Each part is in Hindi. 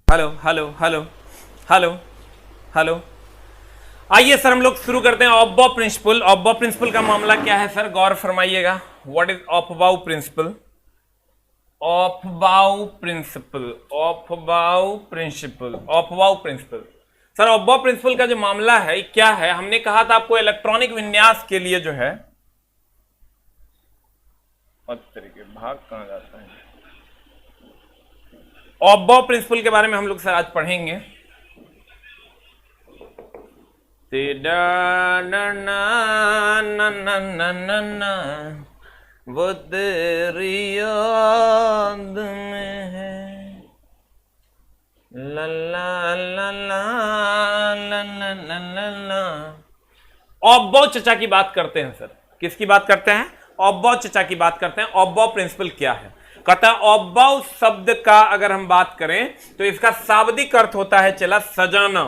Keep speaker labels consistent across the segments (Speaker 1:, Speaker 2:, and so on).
Speaker 1: Hello hello hello hello hello. आइए सर हम लोग शुरू करते हैं of bow principle. Of bow principle का मामला क्या है सर, गौर फरमाइएगा। What is of bow principle? Of bow principle, of bow principle, of bow principle. Sir of bow principle का जो मामला है क्या है, हमने कहा था आपको इलेक्ट्रॉनिक विन्यास के लिए जो है तरीके भाग कहां जाता है, ऑफ बाउ प्रिंसिपल के बारे में हम लोग सर आज पढ़ेंगे। वो तेरी याद में है ला ला ला ला ला ला ला ला ला। ऑफ बाउ चचा की बात करते हैं सर। किसकी बात करते हैं? ऑफ बाउ चचा की बात करते हैं। ऑफ बाउ प्रिंसिपल क्या है? कहता है ऑफ बाउ शब्द का अगर हम बात करें तो इसका शाब्दिक अर्थ होता है चला सजाना।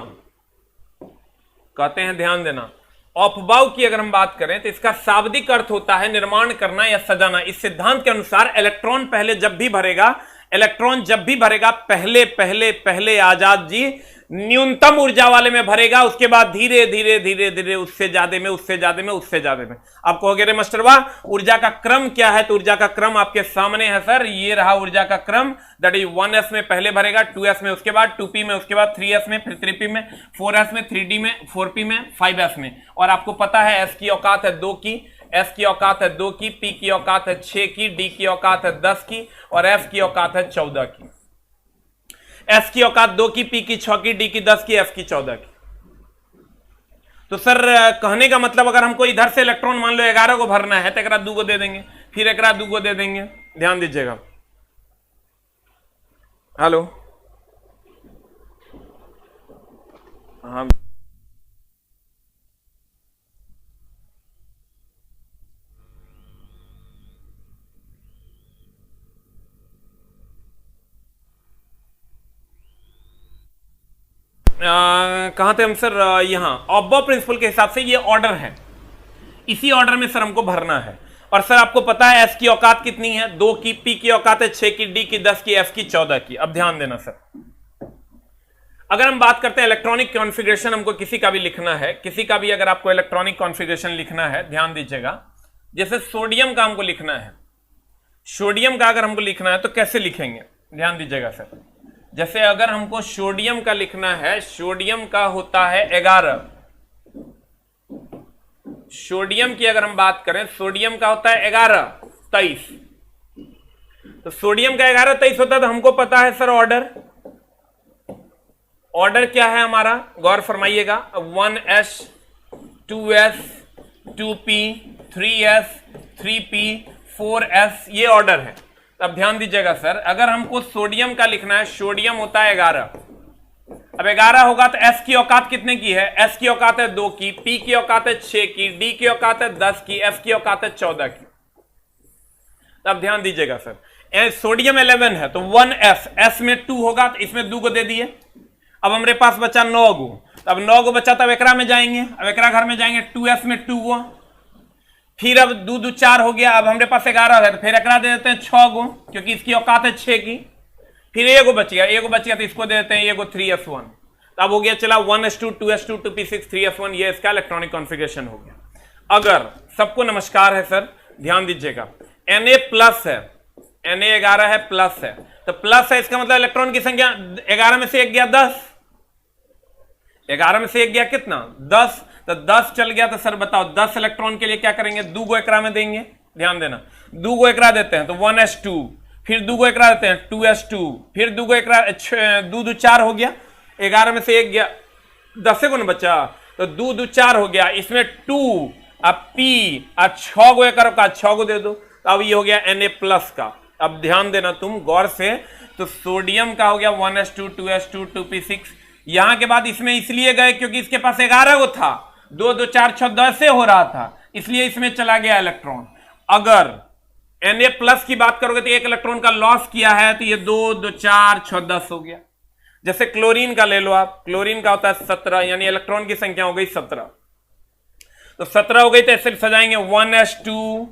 Speaker 1: कहते हैं ध्यान देना, ऑफ बाउ की अगर हम बात करें तो इसका शाब्दिक अर्थ होता है निर्माण करना या सजाना। इस सिद्धांत के अनुसार इलेक्ट्रॉन पहले जब भी भरेगा, इलेक्ट्रॉन जब भी भरेगा पहले पहले पहले आजाद जी न्यूनतम ऊर्जा वाले में भरेगा, उसके बाद धीरे धीरे धीरे धीरे उससे ज्यादा में, उससे ज्यादा में, उससे ज्यादा में। आप कहोगे रे मास्टर वाह ऊर्जा का क्रम क्या है, तो ऊर्जा का क्रम आपके सामने है सर। ये रहा ऊर्जा का क्रम, दैट इज 1s में पहले भरेगा, 2s में, उसके बाद 2p में, उसके बाद 3s में, फिर 3p में, 4s में, 3d में, 4p में, 5s में। और आपको पता है s की औकात है 2 की, s की औकात है 2 की, p की औकात है 6 की, d की औकात है 10 की और f की औकात है 14 की। s की औकात 2 की, p की 6 की, d की 10 की, f की 14 की। तो सर कहने का मतलब अगर हमको इधर से इलेक्ट्रॉन मान लो 11 को भरना है तो एकरा 2 को दे देंगे, फिर एकरा 2 को दे देंगे। ध्यान दीजिएगा। हेलो हाँ कहां थे हम सर? यहां ऑफ बाउ प्रिंसिपल के हिसाब से ये ऑर्डर है, इसी ऑर्डर में सर हमको भरना है। और सर आपको पता है एस की औकात कितनी है? 2 की, पी की औकात है 6 की, डी की 10 की, एफ की 14 की। अब ध्यान देना सर, अगर हम बात करते हैं इलेक्ट्रॉनिक कॉन्फ़िगरेशन, हमको किसी का भी लिखना है, किसी का भी अगर आपको इलेक्ट्रॉनिक कॉन्फ़िगरेशन लिखना है, ध्यान दीजिएगा। जैसे सोडियम का हमको लिखना है, सोडियम का अगर हमको लिखना है तो कैसे लिखेंगे? ध्यान दीजिएगा सर। जैसे अगर हमको सोडियम का लिखना है, सोडियम का होता है 11। सोडियम की अगर हम बात करें, सोडियम का होता है 11 23। तो सोडियम का 11 23 होता है तो हमको पता है सर ऑर्डर, ऑर्डर क्या है हमारा, गौर फरमाइएगा। 1s 2s 2p 3s 3p 4s ये ऑर्डर है। अब ध्यान दीजिएगा सर, अगर हमको सोडियम का लिखना है, सोडियम होता है 11। अब 11 होगा तो s की औकात कितने की है? s की औकात है 2 की, p की औकात है 6 की, d की औकात है 10 की, f की औकात है 14 की। अब ध्यान दीजिएगा सर, सोडियम 11 है तो 1s, s में 2 होगा तो इसमें 2 को दे दिए। अब हमारे पास बचा 9 गो, अब 9 गो बचा तब एकरा में जाएंगे, अब एकरा घर में जाएंगे 2s में 2 गो, फिर अब 2 2 4 हो गया। अब हमारे पास 11 है तो फिर एकरा दे देते हैं 6 गो, क्योंकि इसकी औकात है 6 की। फिर एगो बच गया, एगो बच गया तो इसको दे देते हैं एगो 3s1। तो अब हो गया चला 1s2 2s2 2p6 3s1, ये इसका इलेक्ट्रॉनिक कॉन्फ़िगरेशन हो गया। अगर सबको नमस्कार है सर, ध्यान दीजिएगा, Na प्लस है, Na 11 है प्लस है, तो प्लस है इसका मतलब इलेक्ट्रॉन की संख्या 11 में से 1 गया 10, 11 में से 1 गया कितना? 10। तो 10 चल गया तो सर बताओ 10 इलेक्ट्रॉन के लिए क्या करेंगे? 2 गो एकरा में देंगे। ध्यान देना, 2 गो एकरा देते हैं तो 1s2, फिर 2 गो एकरा देते हैं 2s2, फिर 2 गो एकरा 2 2 4 हो गया, 11 में से 1 गया, 10 को ना बचा तो 2 2 4 हो गया, इसमें 2 अब p अब 6 गो एकरा का 6 गो दे दो, तो अब ये हो गया Na प्लस का। अब ध्यान देना तुम गौर से, तो सोडियम का हो गया 1s2 2s2 2p6। यहां के बाद इसमें इसलिए गए क्योंकि इसके पास 11 गो था, 2 2 4 6 10 से हो रहा था, इसलिए इसमें चला गया इलेक्ट्रॉन। अगर Na प्लस की बात करोगे तो एक इलेक्ट्रॉन का लॉस किया है तो ये 2 2 4 6 10 हो गया। जैसे क्लोरीन का ले लो आप, क्लोरीन का होता है 17, यानी इलेक्ट्रॉन की संख्या हो गई 17। तो 17 हो गई तो ऐसे सजाएंगे 1s2,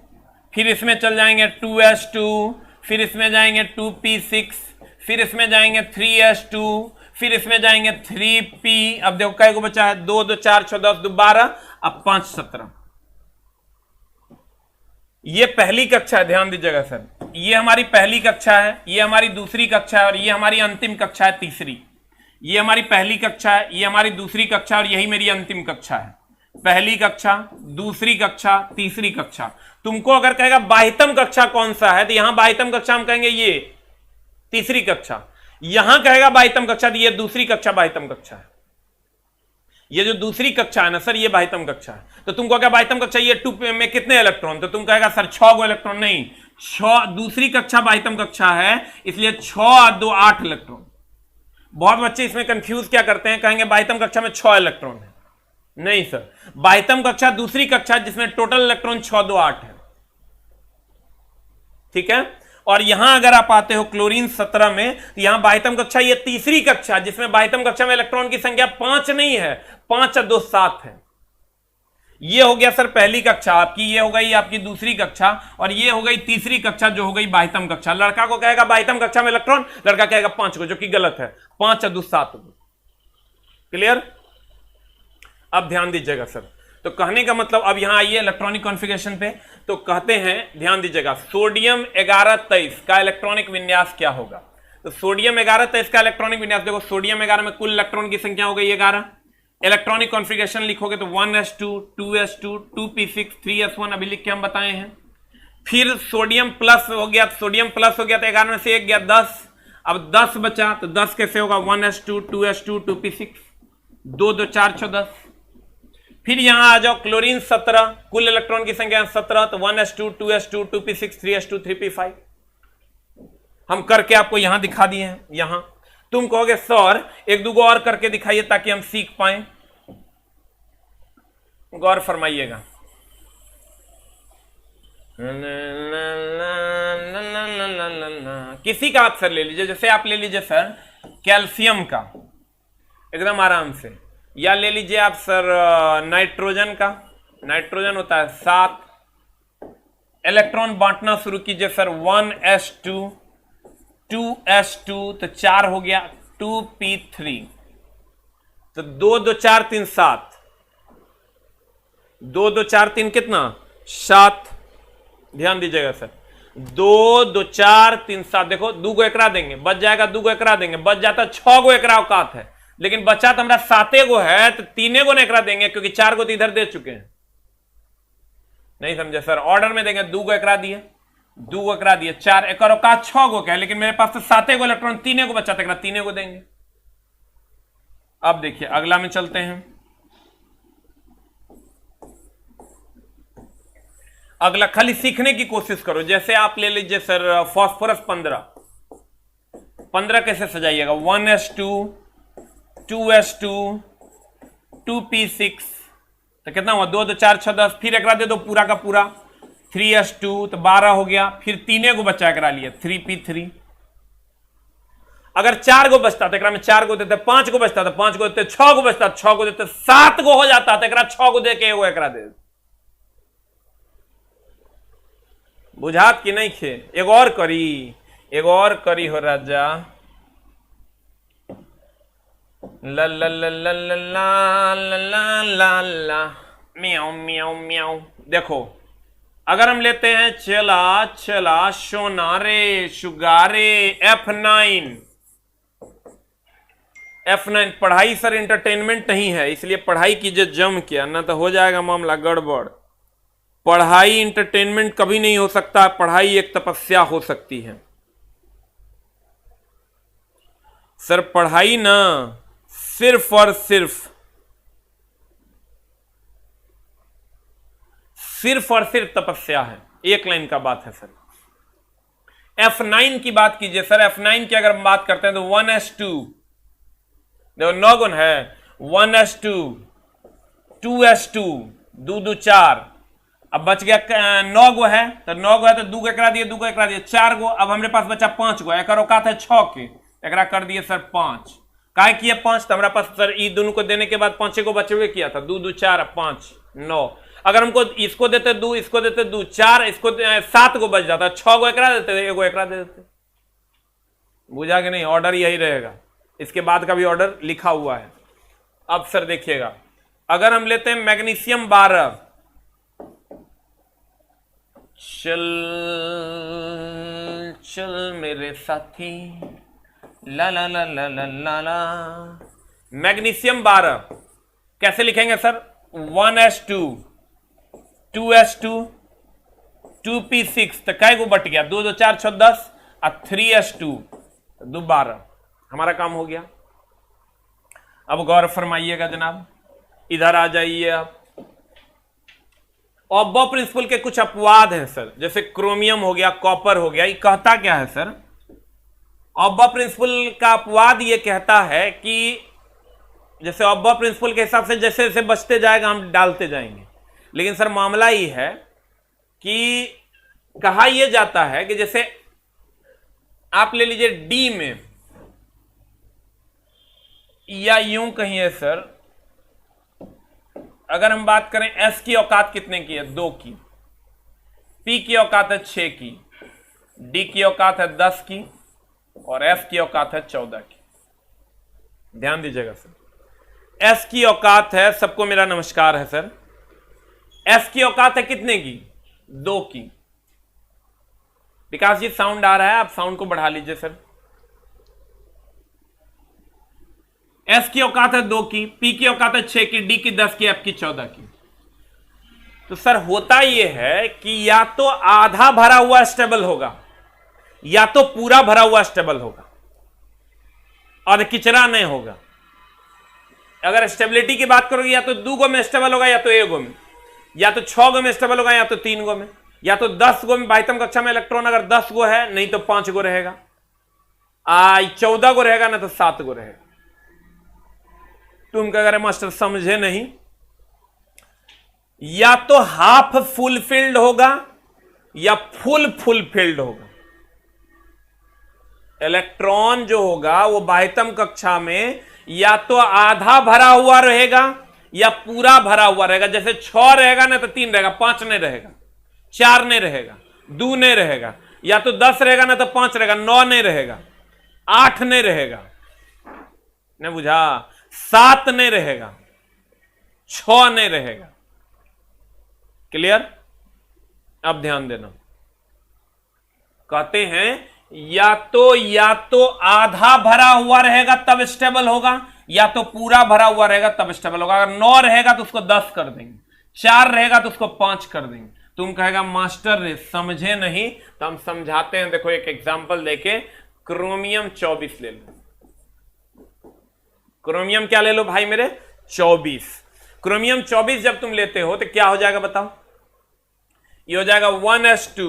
Speaker 1: फिर इसमें चल जाएंगे 2s2, फिर इसमें जाएंगे 2p6, फिर इसमें जाएंगे 3s2, फिर इसमें जाएंगे 3p, अब देखो कै को बचा है, 2 2 4 6 10 2 12, अब 5 17। ये पहली कक्षा है, ध्यान दीजिएगा सर, ये हमारी पहली कक्षा है, ये हमारी दूसरी कक्षा है, और ये हमारी अंतिम कक्षा है तीसरी। ये हमारी पहली कक्षा है, ये हमारी दूसरी कक्षा, और यही मेरी अंतिम कक्षा है। पहली कक्षा, दूसरी कक्षा, तीसरी कक्षा। तुमको अगर कहेगा बाह्यतम कक्षा कौन सा है, तो यहां बाह्यतम कक्षा हम कहेंगे ये तीसरी कक्षा, यहां कहेगा बाह्यतम कक्षा, तो ये दूसरी कक्षा बाह्यतम कक्षा है। ये जो दूसरी कक्षा है ना सर, ये बाह्यतम कक्षा है। तो तुमको क्या बाह्यतम कक्षा, ये 2 में कितने इलेक्ट्रॉन, तो तुम कहेगा सर 6 गो इलेक्ट्रॉन, नहीं, 6, दूसरी कक्षा बाह्यतम कक्षा है, इसलिए 6 और 2 8 इलेक्ट्रॉन। बहुत बच्चे इसमें कंफ्यूज क्या करते हैं, कहेंगे बाह्यतम कक्षा में 6 इलेक्ट्रॉन है। नहीं सर, बाह्यतम कक्षा दूसरी कक्षा जिसमें टोटल इलेक्ट्रॉन 6 2 8 है, ठीक है। और यहां अगर आप आते हो क्लोरीन 17 में, तो यहां बाह्यतम कक्षा ये तीसरी कक्षा, जिसमें बाह्यतम कक्षा में इलेक्ट्रॉन की संख्या 5 नहीं है, 5 और 2 7 है। ये हो गया सर पहली कक्षा आपकी, ये हो गई आपकी दूसरी कक्षा, और ये हो गई तीसरी कक्षा जो हो गई बाह्यतम कक्षा। लड़का को कहेगा बाह्यतम कक्षा में इलेक्ट्रॉन, लड़का कहेगा 5 को, जो कि गलत है, 5 और 2 7। क्लियर? अब ध्यान दीजिएगा सर, तो कहने का मतलब, अब यहां आइए इलेक्ट्रॉनिक कॉन्फ़िगरेशन पे, तो कहते हैं, ध्यान दीजिएगा, सोडियम 1123 का इलेक्ट्रॉनिक विन्यास क्या होगा। तो सोडियम 1123 का इलेक्ट्रॉनिक विन्यास देखो, सोडियम 11 में कुल इलेक्ट्रॉन की संख्या हो गई 11। इलेक्ट्रॉनिक कॉन्फ़िगरेशन लिखोगे तो 1s2 2s2 2p6 3s1 अभी लिख के हम बताए हैं। फिर सोडियम प्लस हो गया, सोडियम प्लस हो गया तो 11 में से 1 गया 10, अब 10 बचा, तो 10 कैसे होगा, 1s2 2s2 2p6 2 2 4 6 10। फिर यहां आ जाओ क्लोरीन 17, कुल इलेक्ट्रॉन की संख्या 17, तो 1s2 2s2 2p6 3s2 3p5 हम करके आपको यहां दिखा दिए हैं। यहां तुम कहोगे सर एक दो और करके दिखाइए ताकि हम सीख पाए, गौर फरमाइएगा। किसी का आप सर ले लीजिए, जैसे आप ले लीजिए सर कैल्शियम का, एकदम आराम से, या ले लीजिए आप सर नाइट्रोजन का, नाइट्रोजन होता है 7, इलेक्ट्रॉन बांटना शुरू कीजिए सर, 1s2 2s2 तो 4 हो गया, 2p3, तो 2 2 4 3 7, 2 2 4 3 कितना 7, ध्यान दीजिएगा सर, 2 2 4 3 7, देखो 2 को एकरा देंगे बच जाएगा, 2 को एकरा देंगे बच जाता, 6 को एकरा औकात है, लेकिन बचा तो हमारा 7 गो है, तो 3 को एकरा देंगे क्योंकि 4 को तो इधर दे चुके हैं। नहीं समझे सर, ऑर्डर में देंगे, 2 को एकरा दिए, 2 को एकरा दिए, 4 एक औकात 6 को क्या है, लेकिन मेरे पास तो 7 को इलेक्ट्रॉन, 3 को बचा था, 3 को देंगे। अब देखिए अगला में चलते हैं। अगला खाली सीखने की कोशिश करो, जैसे आप ले लीजिए सर फास्फोरस 15 कैसे सजाइएगा, 1s2 2s2 2p6 तो कितना हुआ, 2 2 4 6 10, फिर एक दे दो पूरा का पूरा, 3s2 तो 12 हो गया, फिर 3 को बचा करा लिया 3p3। अगर 4 को बचता तो में 4 को देते, 5 को बचता तो 5 को देते, 6 को बचता 6 को देते, 7 को हो जाता तो 6 को दे के वो एकरा दे। बुझात कि नहीं खे, एक और करी हो राजा, ला ला ला ला ला ला ला ला ला म्याऊ म्याऊ म्याऊ। देखो अगर हम लेते हैं चला चला सोनारे शुगारे F9 पढ़ाई सर इंटरटेनमेंट नहीं है, इसलिए पढ़ाई कीजिए जम के, ना तो हो जाएगा मामला गड़बड़। पढ़ाई इंटरटेनमेंट कभी नहीं हो सकता, पढ़ाई एक तपस्या हो सकती है सर। पढ़ाई ना सिर्फ और सिर्फ तपस्या है, एक लाइन का बात है सर। F9 की बात कीजिए सर, F9 की अगर हम बात करते हैं तो 1s2 देखो 9 गुण है, 1s2 2s2 2 2 4, अब बच गया 9 गो है, तो 9 गो है तो 2 को एकरा दिए, 2 को एकरा दिए 4 गो, अब हमारे पास बचा 5 गो, एक औकात है 6 के, एकरा कर दिए सर 5, काय किए 5, तो हमारे पास सर ई दोनों को देने के बाद 5 को बचे हुए किया था, 2 2 4 5 9। अगर हमको इसको देते 2, इसको देते 2 4, इसको 7 को बच जाता, 6 को एकरा देते, 1 को एकरा दे देते। बुझा कि नहीं, ऑर्डर यही रहेगा। इसके बाद का भी ऑर्डर लिखा हुआ है। अब सर देखिएगा, अगर हम लेते हैं मैग्नीशियम 12, चल चल मेरे साथी ला ला ला ला ला ला ला। मैग्नीशियम 12 कैसे लिखेंगे सर? 1s2 2s2 2p6 तो कै को बट गया, 2 2 4 6 10 और 3s2 2 12। हमारा काम हो गया। अब गौर फरमाइएगा जनाब, इधर आ जाइए आप। ऑब्बो प्रिंसिपल के कुछ अपवाद हैं सर, जैसे क्रोमियम हो गया, कॉपर हो गया। ये कहता क्या है सर? ऑब्बो प्रिंसिपल का अपवाद ये कहता है कि जैसे ऑब्बो प्रिंसिपल के हिसाब से जैसे जैसे बचते जाएगा हम डालते जाएंगे, लेकिन सर मामला ये है कि कहा यह जाता है कि जैसे आप ले लीजिए डी में, या यूं कहिए सर, अगर हम बात करें एस की औकात कितने की है? 2 की। पी की औकात है 6 की, डी की औकात है 10 की, और एफ की औकात है 14 की। ध्यान दीजिएगा सर, एस की औकात है, सबको मेरा नमस्कार है सर, एफ की औकात है कितने की? 2 की। विकास जी साउंड आ रहा है, आप साउंड को बढ़ा लीजिए सर। एस की औकात है 2 की, पी की औकात है 6 की, डी की 10 की, एफ की 14 की। तो सर होता यह है कि या तो आधा भरा हुआ स्टेबल होगा या तो पूरा भरा हुआ स्टेबल होगा, और किचरा नहीं होगा। अगर स्टेबिलिटी की बात करोगे, या तो 2 गो में स्टेबल होगा या तो 1 गो में, या तो 6 गो में स्टेबल होगा या तो 3 गो में, या तो 10 गो में। बाह्यतम कक्षा में इलेक्ट्रॉन अगर 10 गो है, नहीं तो 5 गो रहेगा, 14 गो रहेगा, ना तो 7 गो रहेगा। तुम क्या करें मास्टर, समझे नहीं? या तो हाफ फुल फिल्ड होगा या फुल फिल्ड होगा। इलेक्ट्रॉन जो होगा वो बाह्यतम कक्षा में या तो आधा भरा हुआ रहेगा या पूरा भरा हुआ रहेगा। जैसे 6 रहेगा ना तो 3 रहेगा, 5 नहीं रहेगा, 4 नहीं रहेगा, 2 नहीं रहेगा, या तो 10 रहेगा ना तो 5 रहेगा, 9 नहीं रहेगा, 8 नहीं रहेगा, नहीं बुझा, 7 नहीं रहेगा, 6 नहीं रहेगा। क्लियर? अब ध्यान देना, कहते हैं या तो आधा भरा हुआ रहेगा तब स्टेबल होगा, या तो पूरा भरा हुआ रहेगा तब स्टेबल होगा। अगर 9 रहेगा तो उसको 10 कर देंगे, 4 रहेगा तो उसको 5 कर देंगे। तुम कहेगा मास्टर समझे नहीं, तो हम समझाते हैं। देखो एक एग्जांपल देके, क्रोमियम 24 ले लो। क्रोमियम क्या ले लो भाई मेरे? 24। क्रोमियम 24 जब तुम लेते हो तो क्या हो जाएगा बताओ? ये हो जाएगा 1s2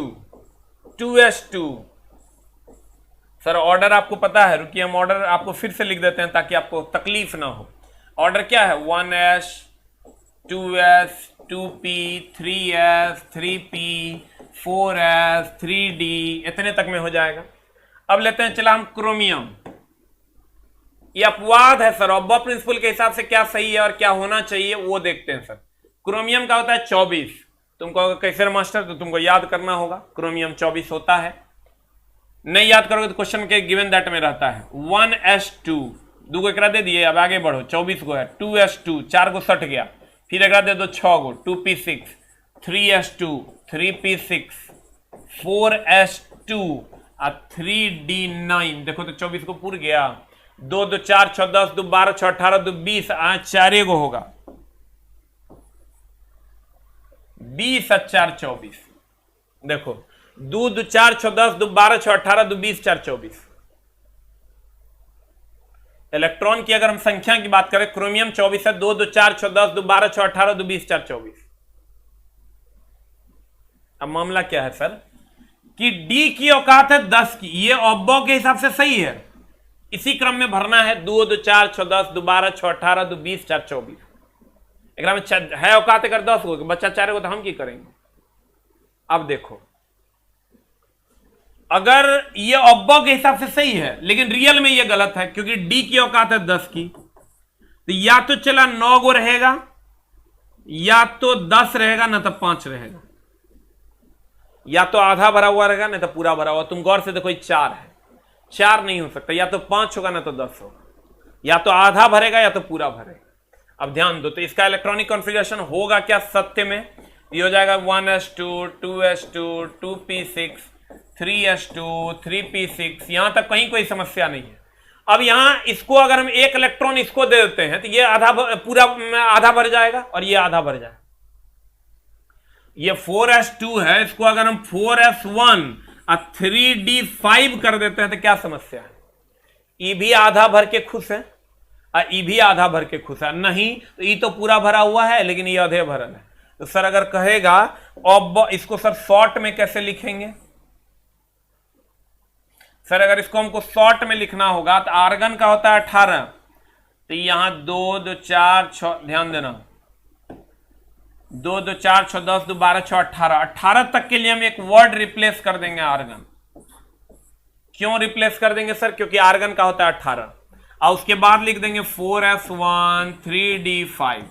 Speaker 1: 2s2। सर ऑर्डर आपको पता है, रुकिए हम ऑर्डर आपको फिर से लिख देते हैं ताकि आपको तकलीफ ना हो। ऑर्डर क्या है? 1s 2s 2p 3s 3p 4s 3d, इतने तक में हो जाएगा। अब लेते हैं चला हम क्रोमियम। ये अपवाद है सर, ऑब्बो प्रिंसिपल के हिसाब से क्या सही है और क्या होना चाहिए वो देखते हैं सर। क्रोमियम का होता है 24। तुम कहोगे कैसे मास्टर? तो तुमको याद करना होगा, क्रोमियम 24 होता है। नहीं याद करोगे तो क्वेश्चन के गिवन दैट में रहता है 1s2, 2 को एकरा दे दिए, अब आगे बढ़ो, 24 को है 2s2, 4 को सट गया, फिर एकरा दे दो 6 को 2p6, 3s2 3p6, 4s2 और 3d9। देखो तो 24 को पूर गया, 2 2 4 6 10 2 12 6 18 2 20, 4 को होगा 20 और 4 24। देखो 2 2 4 6 10 2 12 6 18 2 20 4 24। इलेक्ट्रॉन की अगर हम संख्या की बात करें, क्रोमियम 24 है, 2 2 4 6 10 2 12 6 18 2 20 4 24। अब मामला क्या है सर कि डी की औकात है 10 की। ये ऑब्बो के हिसाब से सही है, इसी क्रम में भरना है। 2 2 4 6 10 2 12 6 18 2 20 4 24। एक में है औकात अगर 10 हो, बच्चा 4 को तो हम की करेंगे। अब देखो, अगर ये ऑब्बो के हिसाब से सही है लेकिन रियल में ये गलत है, क्योंकि डी की औकात है 10 की, तो या तो चला 9 गो रहेगा, या तो 10 रहेगा, ना तो 5 रहेगा, या तो आधा भरा हुआ रहेगा, नहीं तो पूरा भरा हुआ। तुम गौर से देखो 4 है, 4 नहीं हो सकता, या तो 5 होगा ना तो 10 होगा। या तो आधा भरेगा या तो पूरा भरेगा। अब ध्यान दो, तो इसका इलेक्ट्रॉनिक कॉन्फ़िगरेशन होगा क्या सत्य में? ये हो जाएगा 1s2 2s2 2p6 3s2 3p6। यहां तक कहीं कोई समस्या नहीं है। अब यहां इसको अगर हम एक इलेक्ट्रॉन इसको दे देते हैं तो ये पूरा आधा भर जाएगा और ये आधा भर जाएगा। ये 4s2 है, इसको अगर हम 4s1 और 3d5 कर देते हैं तो क्या समस्या है? ई भी आधा भर के खुश है और ई भी आधा भर के खुश है। नहीं तो ई तो पूरा भरा हुआ है लेकिन ये आधे भरल है। तो सर अगर कहेगा अब इसको सर शॉर्ट में कैसे लिखेंगे? सर अगर इसको हमको शॉर्ट में लिखना होगा तो आर्गन का होता है 18, तो यहां 2 2 4 6, ध्यान देना 2 2 4 6 10 2 12 6 18 तक के लिए हम एक वर्ड रिप्लेस कर देंगे आर्गन। क्यों रिप्लेस कर देंगे सर? क्योंकि आर्गन का होता है 18 और उसके बाद लिख देंगे 4s1 3d5।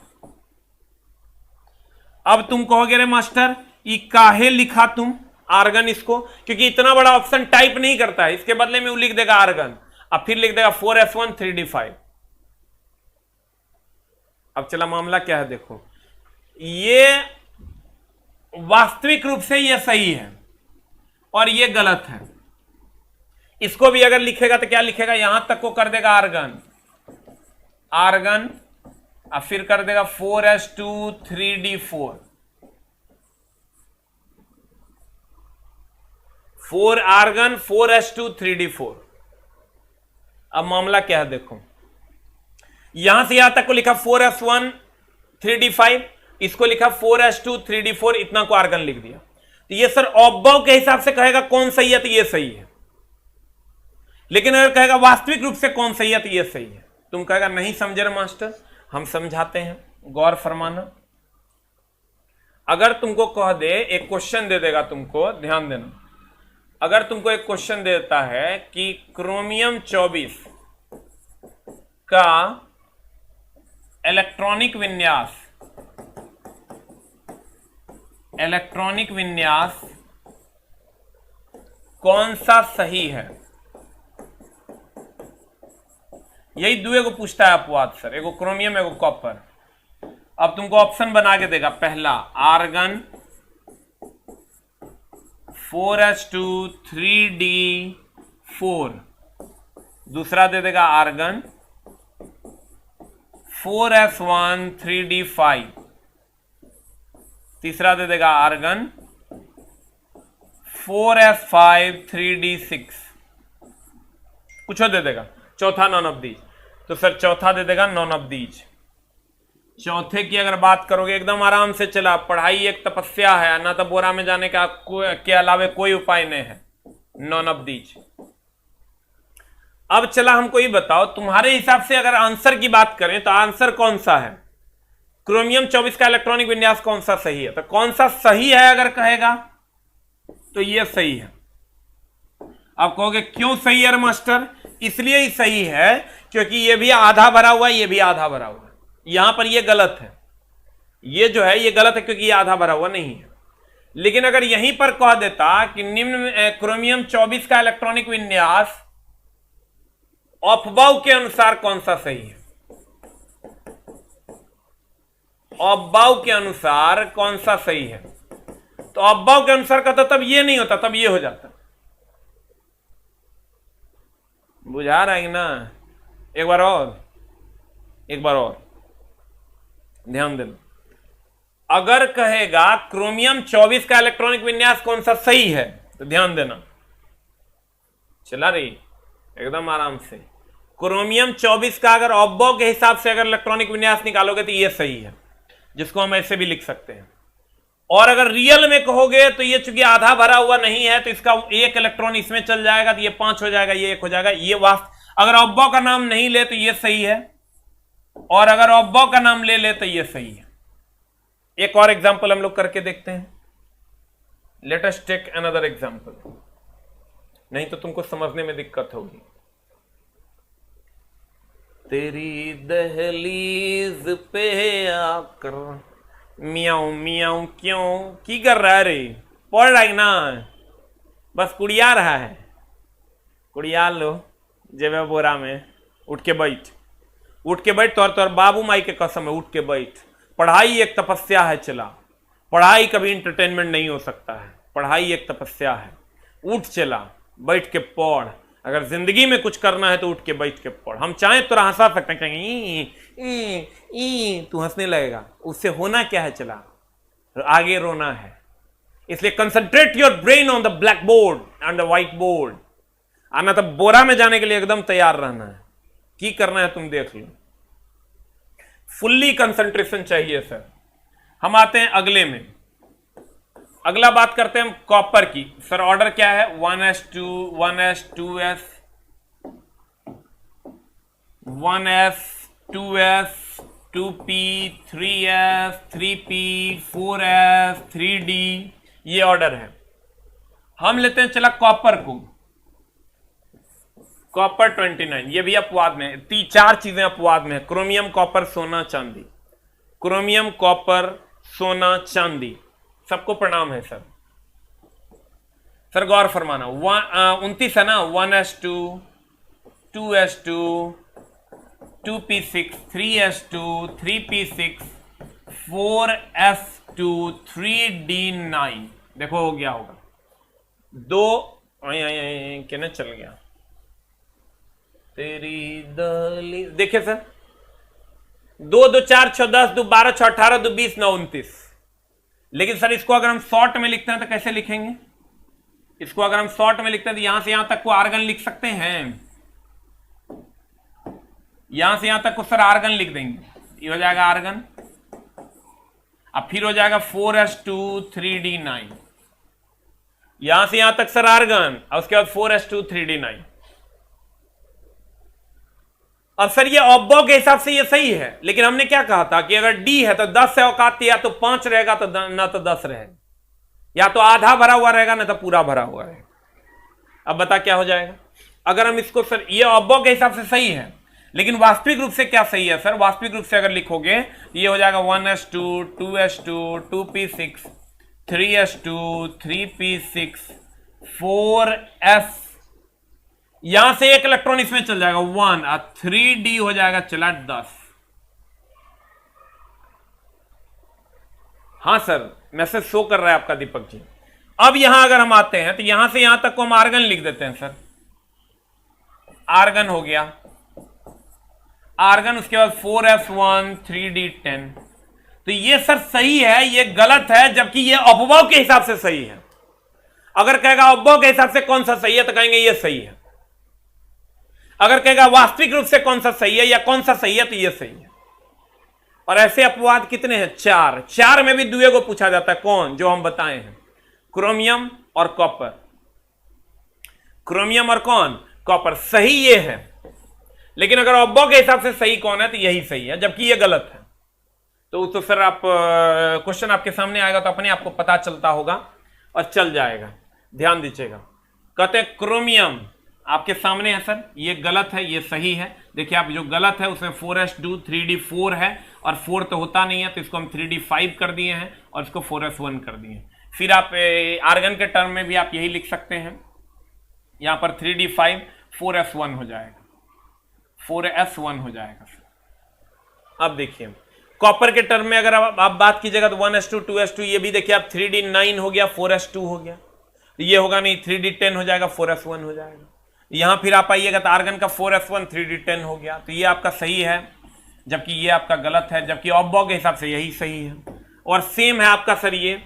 Speaker 1: अब तुम कहोगे रे मास्टर ये काहे लिखा तुम आर्गन इसको? क्योंकि इतना बड़ा ऑप्शन टाइप नहीं करता है, इसके बदले में वो लिख देगा आर्गन अब फिर लिख देगा 4s1 3d5। अब चला मामला क्या है देखो, ये वास्तविक रूप से ये सही है और ये गलत है। इसको भी अगर लिखेगा तो क्या लिखेगा? यहां तक को कर देगा आर्गन आर्गन और फिर कर देगा 4s2 3d4 4 argon 4s2 3d4। अब मामला क्या है देखो, यहां से यहां तक को लिखा 4s1 3d5, इसको लिखा 4s2 3d4, इतना को आर्गन लिख दिया। तो ये सर ऑब्बव के हिसाब से कहेगा कौन सही है तो ये सही है, लेकिन अगर कहेगा वास्तविक रूप से कौन सही है तो ये सही है। तुम कहेगा नहीं समझे रे मास्टर, हम समझाते हैं, गौर फरमाना। अगर तुमको कह दे, एक क्वेश्चन दे देगा तुमको, ध्यान देना, अगर तुमको एक क्वेश्चन देता है कि क्रोमियम 24 का इलेक्ट्रॉनिक विन्यास कौन सा सही है, यही दुए को पूछता है अपवाद सर, एगो क्रोमियम एगो कॉपर। अब तुमको ऑप्शन बना के देगा, पहला आर्गन 4s2 3d4, दूसरा दे देगा आर्गन 4s1 3d5, तीसरा दे देगा आर्गन 4s5 3d6, कुछ दे देगा, चौथा नॉन ऑफ दीज। तो सर चौथा दे देगा नॉन ऑफ दीज। चौथे की अगर बात करोगे एकदम आराम से चला, पढ़ाई एक तपस्या है, ना तो बोरा में जाने का के अलावे कोई उपाय नहीं है, नॉन ऑफ दीज। अब चला हमको ये बताओ, तुम्हारे हिसाब से अगर आंसर की बात करें तो आंसर कौन सा है? क्रोमियम 24 का इलेक्ट्रॉनिक विन्यास कौन सा सही है? तो कौन सा सही है अगर कहेगा तो ये सही है। आप कहोगे क्यों सही है मास्टर? इसलिए ही सही है क्योंकि ये भी आधा भरा हुआ है, ये भी आधा भरा हुआ है। यहां पर ये गलत है, ये जो है ये गलत है क्योंकि ये आधा भरा हुआ नहीं है। लेकिन अगर यहीं पर कह देता कि निम्न क्रोमियम 24 का इलेक्ट्रॉनिक विन्यास ऑफबाउ के अनुसार कौन सा सही है, ऑफबाउ के अनुसार कौन सा सही है, तो ऑफबाउ के अनुसार कहता तब ये नहीं होता, तब ये हो जाता। बुझा रहा है ना? एक बार और ध्यान देना। अगर कहेगा क्रोमियम 24 का इलेक्ट्रॉनिक विन्यास कौन सा सही है तो ध्यान देना, चला रही एकदम आराम से। क्रोमियम 24 का अगर ऑब्बो के हिसाब से अगर इलेक्ट्रॉनिक विन्यास निकालोगे तो ये सही है, जिसको हम ऐसे भी लिख सकते हैं। और अगर रियल में कहोगे तो ये चूंकि आधा भरा हुआ नहीं है तो इसका एक इलेक्ट्रॉन इसमें चल जाएगा तो ये 5 हो जाएगा, ये 1 हो जाएगा। ये अगर ऑब्बो का नाम नहीं ले तो ये सही है, और अगर ऑब्बो का नाम ले ले तो ये सही है। एक और एग्जांपल हम लोग करके देखते हैं। Let us take another example, नहीं तो तुमको समझने में दिक्कत होगी। तेरी दहलीज पे आकर मियाऊं मियाऊं क्यों की कर रहा है रे? पढ़ रहा है ना, बस कुड़िया रहा है। कुड़िया लो जेब बोरा में, उठ के बैठ। उठ के बैठ, तोर बाबू माई के कसम है, उठ के बैठ। पढ़ाई एक तपस्या है चला, पढ़ाई कभी इंटरटेनमेंट नहीं हो सकता है, पढ़ाई एक तपस्या है। उठ चला, बैठ के पढ़। अगर जिंदगी में कुछ करना है तो उठ के बैठ के पढ़। हम चाहें तो हंसा सकते हैं, कहेंगे तू हंसने लगेगा, उससे होना क्या है, चला आगे रोना है। इसलिए concentrate your brain on the black board and the white board. आना तो बोरा में जाने के लिए एकदम तैयार रहना है, की करना है तुम देख लो। फुल्ली कंसंट्रेशन चाहिए सर। हम आते हैं अगले में, अगला बात करते हैं हम कॉपर की। सर ऑर्डर क्या है, 1s2 1s 2s 1s 2s 2p 3s 3p 4s 3d, ये ऑर्डर है। हम लेते हैं चला कॉपर को, कॉपर 29, ये भी अपवाद में है। चार चीजें अपवाद में है, क्रोमियम कॉपर सोना चांदी, क्रोमियम कॉपर सोना चांदी, सबको प्रणाम है सर। सर गौर फरमाना, 29 है ना, 1s2 2s2 2p6 3s2 3p6 4s2 3d9, देखो हो गया होगा। दो कहने चल गया तेरी दली, देखिए सर, 2 2 4 6 10 2 12 6 18 2 20 9 29। लेकिन सर इसको अगर हम शॉर्ट में लिखते हैं तो कैसे लिखेंगे? इसको अगर हम शॉर्ट में लिखते हैं तो यहां से यहां तक को आर्गन लिख सकते हैं, यहां से यहां तक को सर आर्गन लिख देंगे, ये हो जाएगा आर्गन। अब फिर हो जाएगा 4s2 3d9, यहां से यहां तक सर आर्गन, और उसके बाद 4s2 3d9। अब सर ये ऑब्बो के हिसाब से ये सही है, लेकिन हमने क्या कहा था कि अगर डी है तो 10 से औकात या तो 5 रहेगा तो ना तो 10 रहेगा, या तो आधा भरा हुआ रहेगा ना तो पूरा भरा हुआ रहेगा। अब बता क्या हो जाएगा अगर हम इसको, सर ये ऑब्बो के हिसाब से सही है, लेकिन वास्तविक रूप से क्या सही है सर? वास्तविक रूप से अगर लिखोगे ये हो जाएगा 1s2 2s2 2p6 3s2 3p6 4s, यहां से एक इलेक्ट्रॉन इसमें चल जाएगा 1 और 3d हो जाएगा चला 10। हां सर मैसेज शो कर रहा है आपका दीपक जी। अब यहां अगर हम आते हैं तो यहां से यहां तक को हम आर्गन लिख देते हैं सर, आर्गन हो गया आर्गन, उसके बाद 4s1 3d10। तो ये सर सही है, ये गलत है, जबकि ये अपवाद के हिसाब से सही है। अगर कहेगा अपवाद के हिसाब से कौन सा सही है तो कहेंगे ये सही है, अगर कहेगा वास्तविक रूप से कौन सा सही है या कौन सा सही है तो ये सही है। और ऐसे अपवाद कितने हैं? 4। 4 में भी दुए को पूछा जाता है, कौन? जो हम बताए हैं, क्रोमियम और कॉपर। क्रोमियम और कौन? कॉपर। सही ये है, लेकिन अगर ऑब्बो के हिसाब से सही कौन है तो यही सही है, जबकि ये गलत है। तो सर आप क्वेश्चन आपके सामने आएगा तो अपने आपको पता चलता होगा और चल जाएगा, ध्यान दीजिएगा। कहते हैं क्रोमियम आपके सामने है सर, ये गलत है, ये सही है। देखिए आप जो गलत है उसमें 4s2 3d4 है, और 4 तो होता नहीं है तो इसको हम 3d5 कर दिए हैं और इसको 4s1 कर दिए हैं। फिर आप आर्गन के टर्म में भी आप यही लिख सकते हैं, यहां पर 3d5 4s1 हो जाएगा, 4s1 हो जाएगा सर। अब देखिए कॉपर के टर्म में अगर आप बात कीजिएगा तो 1s2 2s2, ये भी देखिए आप 3d9 हो गया 4s2 हो गया, ये होगा नहीं 3d10 हो जाएगा 4s1 हो जाएगा। यहां फिर आप आइएगा तो आर्गन का 4s1 3d10 हो गया, तो ये आपका सही है जबकि ये आपका गलत है, जबकि ऑब्बो के हिसाब से यही सही है। और सेम है आपका सर ये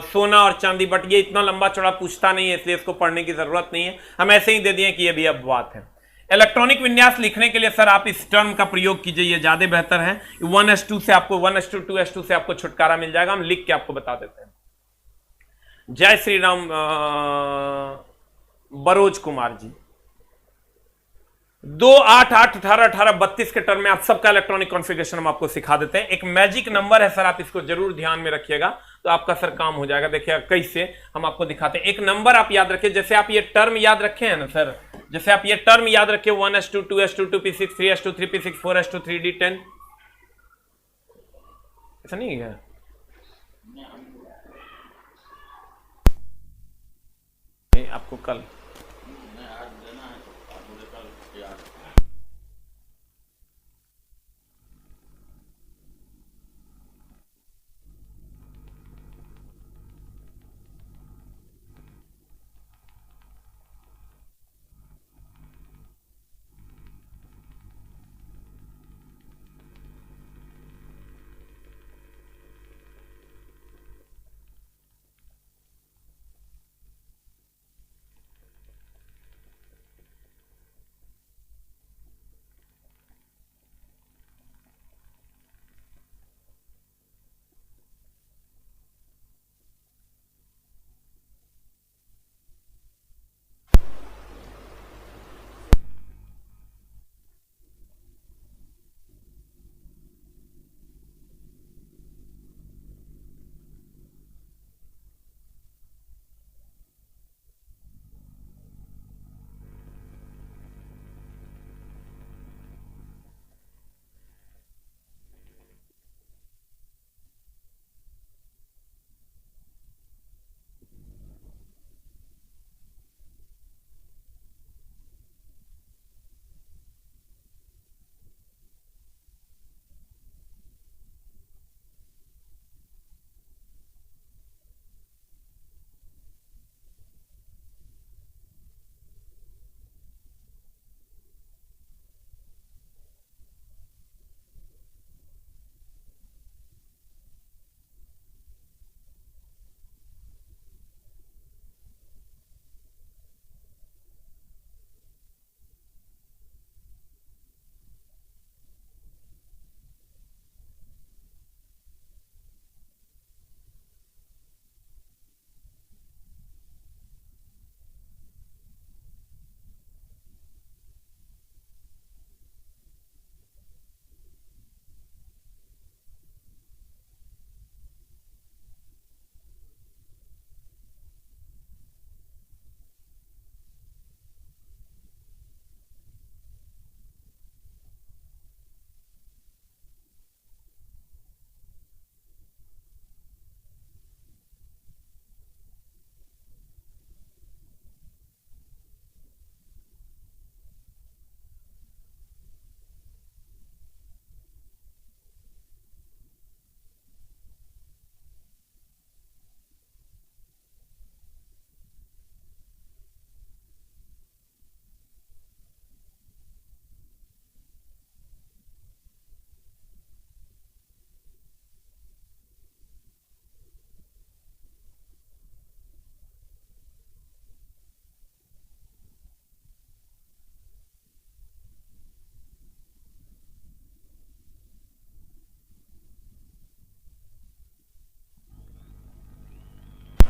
Speaker 1: सोना और चांदी, बट ये इतना लंबा चौड़ा पूछता नहीं है इसलिए इसको पढ़ने की जरूरत नहीं है, हम ऐसे ही दे दिए कि ये भी अपवाद है। इलेक्ट्रॉनिक विन्यास लिखने के लिए सर आप इस टर्म का प्रयोग कीजिए, ये ज्यादा बेहतर है। 1s2 से आपको 1s2 2s2 से आपको छुटकारा मिल जाएगा, हम लिख के आपको बता देते हैं। जय श्री राम बरोज कुमार जी। 2 8 8 18 18 32 के टर्म में आप सबका इलेक्ट्रॉनिक कॉन्फ़िगरेशन हम आपको सिखा देते हैं। एक मैजिक नंबर है सर, आप इसको जरूर ध्यान में रखिएगा तो आपका सर काम हो जाएगा। देखिए कैसे हम आपको दिखाते हैं। एक नंबर आप याद रखिए, जैसे आप ये टर्म याद रखे हैं ना सर, जैसे आप ये टर्म याद रखिए 1s2 2s2 2p6 3s2 3p6 4s2 3d10, ऐसा नहीं है? आपको कल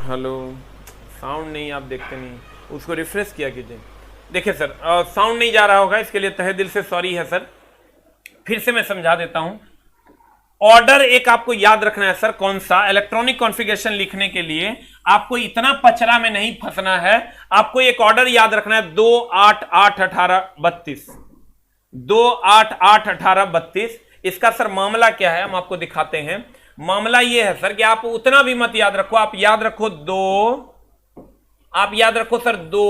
Speaker 1: हेलो, साउंड नहीं, आप देखते नहीं, उसको रिफ्रेश किया कीजिए। देखिए सर, साउंड नहीं जा रहा होगा, इसके लिए तहे दिल से सॉरी है सर। फिर से मैं समझा देता हूं। ऑर्डर एक आपको याद रखना है सर, कौन सा? इलेक्ट्रॉनिक कॉन्फ़िगरेशन लिखने के लिए आपको इतना पचड़ा में नहीं फंसना है। आपको एक ऑर्डर याद रखना है, 2 8 8 18 32, 2 8 8 18 32। इसका सर मामला क्या है, हम आपको दिखाते हैं। मामला यह है सर कि आप उतना भी मत याद रखो, आप याद रखो 2, आप याद रखो सर 2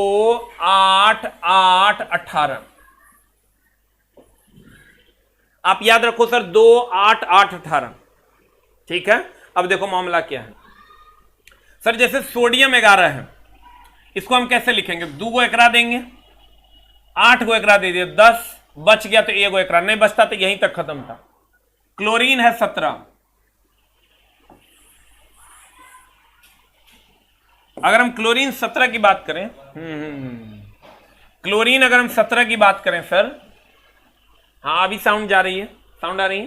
Speaker 1: 8 8 18, आप याद रखो सर 2 8 8 18। ठीक है, अब देखो मामला क्या है सर। जैसे सोडियम 11 है, इसको हम कैसे लिखेंगे? 2 गो एकरा देंगे, 8 गो एकरा दे दिए, 10 बच गया तो 1 गो एकरा, नहीं बचता तो यहीं तक खत्म था। क्लोरीन है 17, अगर हम क्लोरीन 17 की बात करें, क्लोरीन अगर हम 17 की बात करें सर, हाँ अभी साउंड जा रही है, साउंड आ रही है।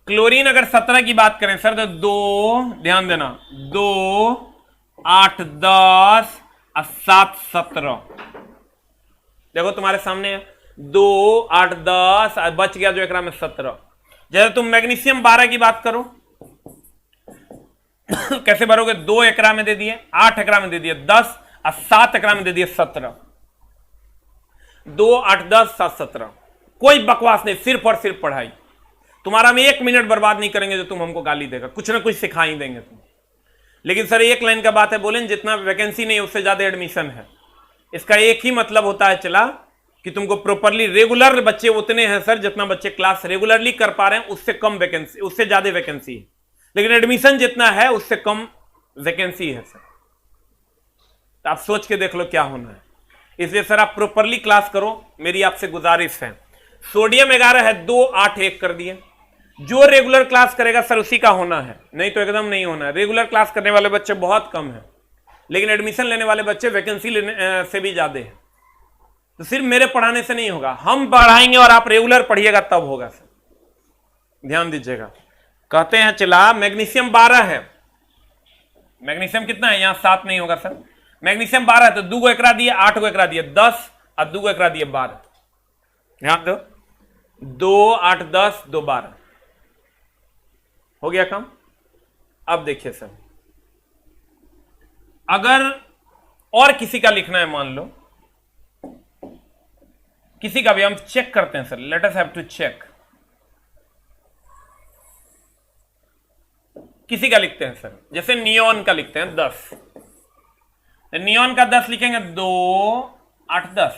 Speaker 1: क्लोरीन अगर 17 की बात करें सर तो 2, ध्यान देना, 2 8 10 और 7 17। देखो तुम्हारे सामने है 2 8 10 और बच गया जो एकरा में 17। जैसे तुम मैग्नीशियम 12 की बात करो, कैसे भरोगे? 2 एकरा में दे दिए, 8 एकरा में दे दिए 10 और 7 एकरा में दे दिए 17। 2 8 10 7 17। कोई बकवास नहीं, सिर्फ और सिर्फ पढ़ाई। तुम्हारा हम 1 मिनट बर्बाद नहीं करेंगे जो तुम हमको गाली देगा, कुछ ना कुछ सिखा ही देंगे तुम। लेकिन सर एक लाइन का बात है, बोलें जितना वैकेंसी नहीं उससे ज्यादा एडमिशन है। इसका एक ही मतलब होता है चला कि तुमको प्रॉपरली, रेगुलर बच्चे उतने हैं सर जितना बच्चे क्लास रेगुलरली कर पा रहे हैं, उससे कम वैकेंसी, उससे ज्यादा वैकेंसी है। लेकिन एडमिशन जितना है उससे कम वैकेंसी है सर। तो आप सोच के देख लो क्या होना है। इसलिए सर आप प्रॉपरली क्लास करो, मेरी आपसे गुजारिश है। सोडियम 11 है, 2 8 1 कर दिए। जो रेगुलर क्लास करेगा सर उसी का होना है, नहीं तो एकदम नहीं होना है। रेगुलर क्लास करने वाले बच्चे बहुत कम हैं, लेकिन एडमिशन लेने वाले बच्चे वैकेंसी लेने से भी ज्यादा है। तो सिर्फ मेरे पढ़ाने से नहीं होगा, हम पढ़ाएंगे और आप रेगुलर पढ़िएगा तब होगा सर, ध्यान दीजिएगा। कहते हैं चला मैग्नीशियम 12 है, मैग्नीशियम कितना है यहां? 7 नहीं होगा सर। मैग्नीशियम 12 है तो 2 गो एकरा दिए, 8 गो एकरा दिए 10 और 2 गो एकरा दिए 12। ध्यान दो, 2 8 10 2 12 हो गया काम। अब देखिए सर, अगर और किसी का लिखना है, मान लो किसी का भी, हम चेक करते हैं sir, let us have to check. किसी का लिखते हैं सर, जैसे नियॉन का लिखते हैं 10, नियॉन का 10 लिखेंगे, 2 8 10,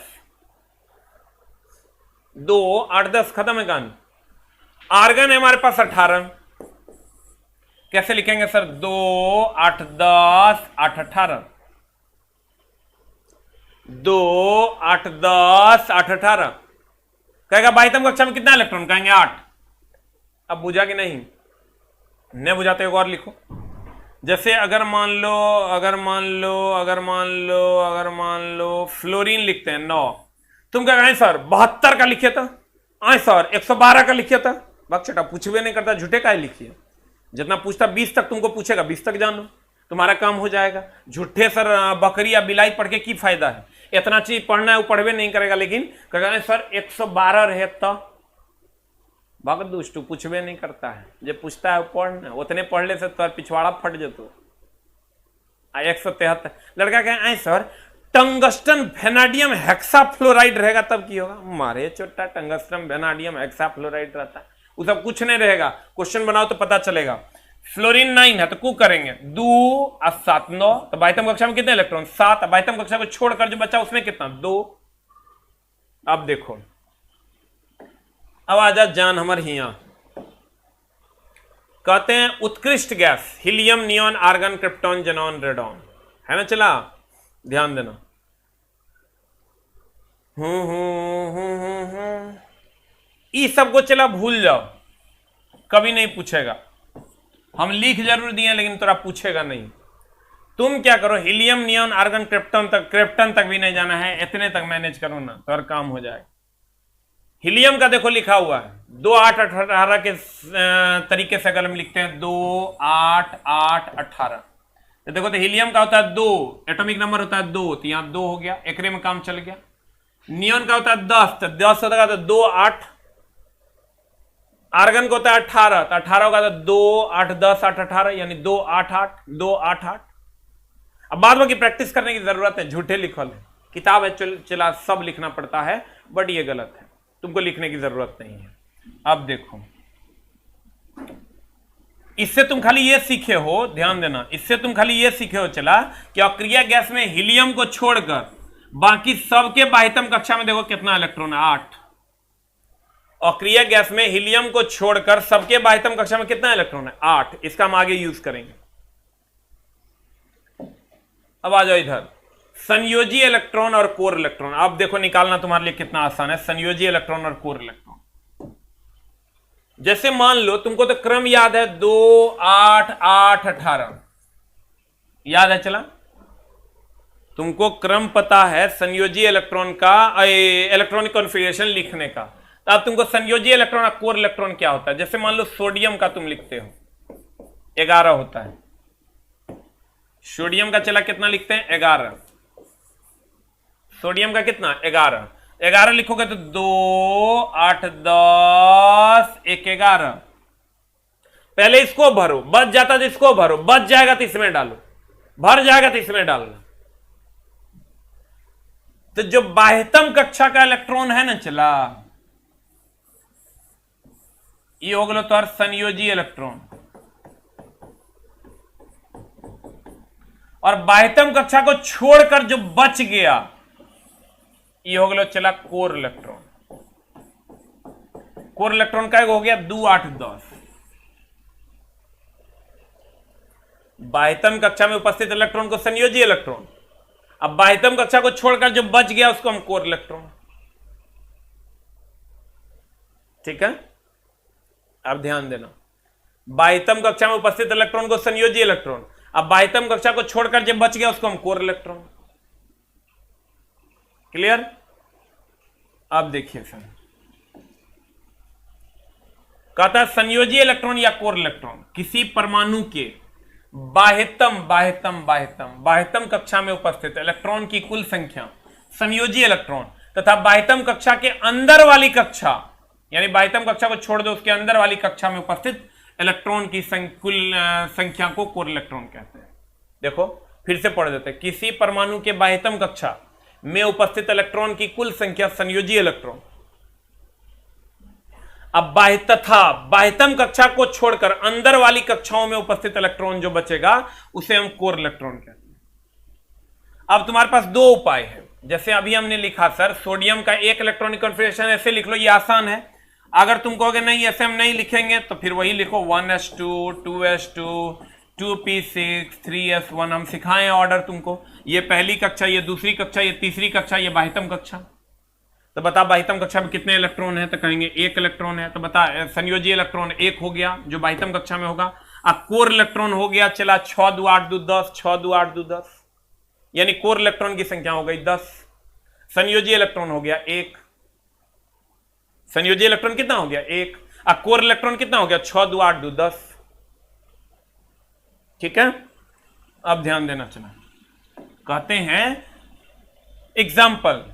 Speaker 1: 2 8 10 खत्म है कहानी। आर्गन है हमारे पास 18, कैसे लिखेंगे सर? 2 8 10 8 18, 2 8 10 8 18। कहेगा भाई तुम कक्षा में कितना इलेक्ट्रॉन? कहेंगे 8। अब बुझा कि नहीं? नहीं बुझाते एक और लिखो। जैसे अगर मान लो फ्लोरीन लिखते हैं 9, तुम क्या कहें सर 72 का लिखिए था, आए सर 112 का लिखिए था। बक्चटा पूछवे नहीं करता, झूठे का लिखिए। जितना पूछता 20 तक तुमको पूछेगा, 20 तक जानो, तुम्हारा काम हो जाएगा। झूठे सर बकरी या बिलाई पढ़ के की फायदा है? इतना चीज पढ़ना है वो पढ़वे नहीं करेगा, लेकिन कहेगा सर 112 रहे तो भग दुष्टू पूछवे नहीं करता है। जब पूछता है पढ़ना, उतने पढ़ले से तो पिछवाड़ा फट जतो। 173 लड़का कहे आए सर टंगस्टन वेनाडियम हेक्साफ्लोराइड रहेगा तब की होगा? मारे चोटा, टंगस्टन वेनाडियम हेक्साफ्लोराइड रहता है, वो सब कुछ नहीं रहेगा। क्वेश्चन बनाओ तो पता चलेगा। फ्लोरीन 9 है तो कू करेंगे 2 और 7 9, तो बाह्यतम कक्षा में कितने इलेक्ट्रॉन? 7। बाह्यतम कक्षा को छोड़कर जो बचा उसमें कितना? 2। अब देखो, अब आजा जान हमर हिया। कहते हैं उत्कृष्ट gas helium, neon, argon, krypton, xenon, radon, है ना? चला ध्यान देना। ये सबको चला भूल जाओ, कभी नहीं पूछेगा। हम लिख जरूर दिए लेकिन तोरा पूछेगा नहीं। तुम क्या करो, हीलियम, नियॉन, आर्गन, क्रिप्टन तक भी नहीं जाना है, इतने तक मैनेज करो ना तो काम हो जाएगा। हीलियम का देखो लिखा हुआ है 2 8 18 के तरीके से अगर हम लिखते हैं 2 8 8 18, तो देखो, तो हीलियम का होता है 2, एटॉमिक नंबर होता है 2, तो यहां 2 हो गया, एकरे में काम चल गया। नियॉन का होता है 10, तो 10 होता है 2 8। आर्गन का होता है 18, तो 18 होगा तो 2 8 10 8 18, यानी 2 8 8 2 8 8। अब बाद में प्रैक्टिस करने की जरूरत है, झूठे लिखल है, किताब है चला सब लिखना पड़ता है, बट ये गलत है, तुमको लिखने की जरूरत नहीं है। अब देखो, इससे तुम खाली ये सीखे हो, ध्यान देना, इससे तुम खाली ये सीखे हो चला कि अक्रिय गैस में हीलियम को छोड़कर बाकी सबके बाह्यतम कक्षा में देखो कितना इलेक्ट्रॉन है, 8। अक्रिय गैस में हीलियम को छोड़कर सबके बाह्यतम कक्षा में कितना इलेक्ट्रॉन है, 8। इसका हम आगे यूज करेंगे। अब आ जाओ इधर, संयोजी इलेक्ट्रॉन और कोर इलेक्ट्रॉन। अब देखो निकालना तुम्हारे लिए कितना आसान है, संयोजी इलेक्ट्रॉन और कोर इलेक्ट्रॉन। जैसे मान लो तुमको तो क्रम याद है, 2 8 8 18 याद है चला, तुमको क्रम पता है संयोजी इलेक्ट्रॉन का, इलेक्ट्रॉनिक कॉन्फ़िगरेशन लिखने का। तो अब तुमको संयोजी इलेक्ट्रॉन और कोर इलेक्ट्रॉन क्या होता है। जैसे मान लो सोडियम का तुम लिखते हो 11 होता है, सोडियम का चला कितना लिखते हैं, 11। सोडियम का कितना, 11। 11 लिखोगे तो 2 8 10 1 11। पहले इसको भरो, बच जाता तो इसको भरो, बच जाएगा तो इसमें डालो, भर जाएगा तो इसमें डालना। तो जो बाह्यतम कक्षा का इलेक्ट्रॉन है ना चला, ये हो गया तो संयोजी इलेक्ट्रॉन, और बाह्यतम कक्षा को छोड़कर जो बच गया ये हो गया चला कोर इलेक्ट्रॉन। कोर इलेक्ट्रॉन का हो गया 2 8 10। बाह्यतम कक्षा में उपस्थित इलेक्ट्रॉन को संयोजी इलेक्ट्रॉन, अब बाह्यतम कक्षा को छोड़कर जो बच गया उसको हम कोर इलेक्ट्रॉन। ठीक है, अब ध्यान देना, बाह्यतम कक्षा में उपस्थित इलेक्ट्रॉन को संयोजी इलेक्ट्रॉन, अब बाह्यतम कक्षा को छोड़कर जो बच गया उसको हम कोर इलेक्ट्रॉन। क्लियर। अब देखिए सर, कहता है संयोजी इलेक्ट्रॉन या कोर इलेक्ट्रॉन किसी परमाणु के बाह्यतम कक्षा में उपस्थित इलेक्ट्रॉन की कुल संख्या, संयोजी इलेक्ट्रॉन तथा बाह्यतम कक्षा के अंदर वाली कक्षा, यानी बाह्यतम कक्षा को छोड़ दो उसके अंदर वाली कक्षा में उपस्थित इलेक्ट्रॉन की कुल संख्या को कोर इलेक्ट्रॉन कहते हैं। देखो फिर से पढ़ देते हैं, किसी परमाणु के बाह्यतम कक्षा में उपस्थित इलेक्ट्रॉन की कुल संख्या संयोजी इलेक्ट्रॉन, अब बाह्यतम कक्षा को छोड़कर अंदर वाली कक्षाओं में उपस्थित इलेक्ट्रॉन जो बचेगा उसे हम कोर इलेक्ट्रॉन कहते हैं। अब तुम्हारे पास दो उपाय है, जैसे अभी हमने लिखा सर सोडियम का एक इलेक्ट्रॉनिक कॉन्फ़िगरेशन ऐसे लिख लो, ये आसान है। अगर तुम कहोगे नहीं ऐसे हम नहीं लिखेंगे तो फिर वही लिखो 1s2 2s2 2p6 3s1। हम सिखाएं ऑर्डर तुमको, ये पहली कक्षा, ये दूसरी कक्षा, ये तीसरी कक्षा, ये बाह्यतम कक्षा। तो बता बाह्यतम कक्षा में कितने इलेक्ट्रॉन है, तो कहेंगे एक इलेक्ट्रॉन है। तो बता संयोजी इलेक्ट्रॉन एक हो गया जो बाह्यतम कक्षा में होगा। अब कोर इलेक्ट्रॉन हो गया चला 6 2 8 2 10, 6 2 8 2 10, यानी कोर इलेक्ट्रॉन की संख्या हो गई 10। संयोजी इलेक्ट्रॉन हो गया 1, संयोजी इलेक्ट्रॉन कितना हो गया 1। अब कोर इलेक्ट्रॉन कितना हो गया 6 2 8 2 10। ठीक है, अब ध्यान देना चला, कहते हैं एग्जाम्पल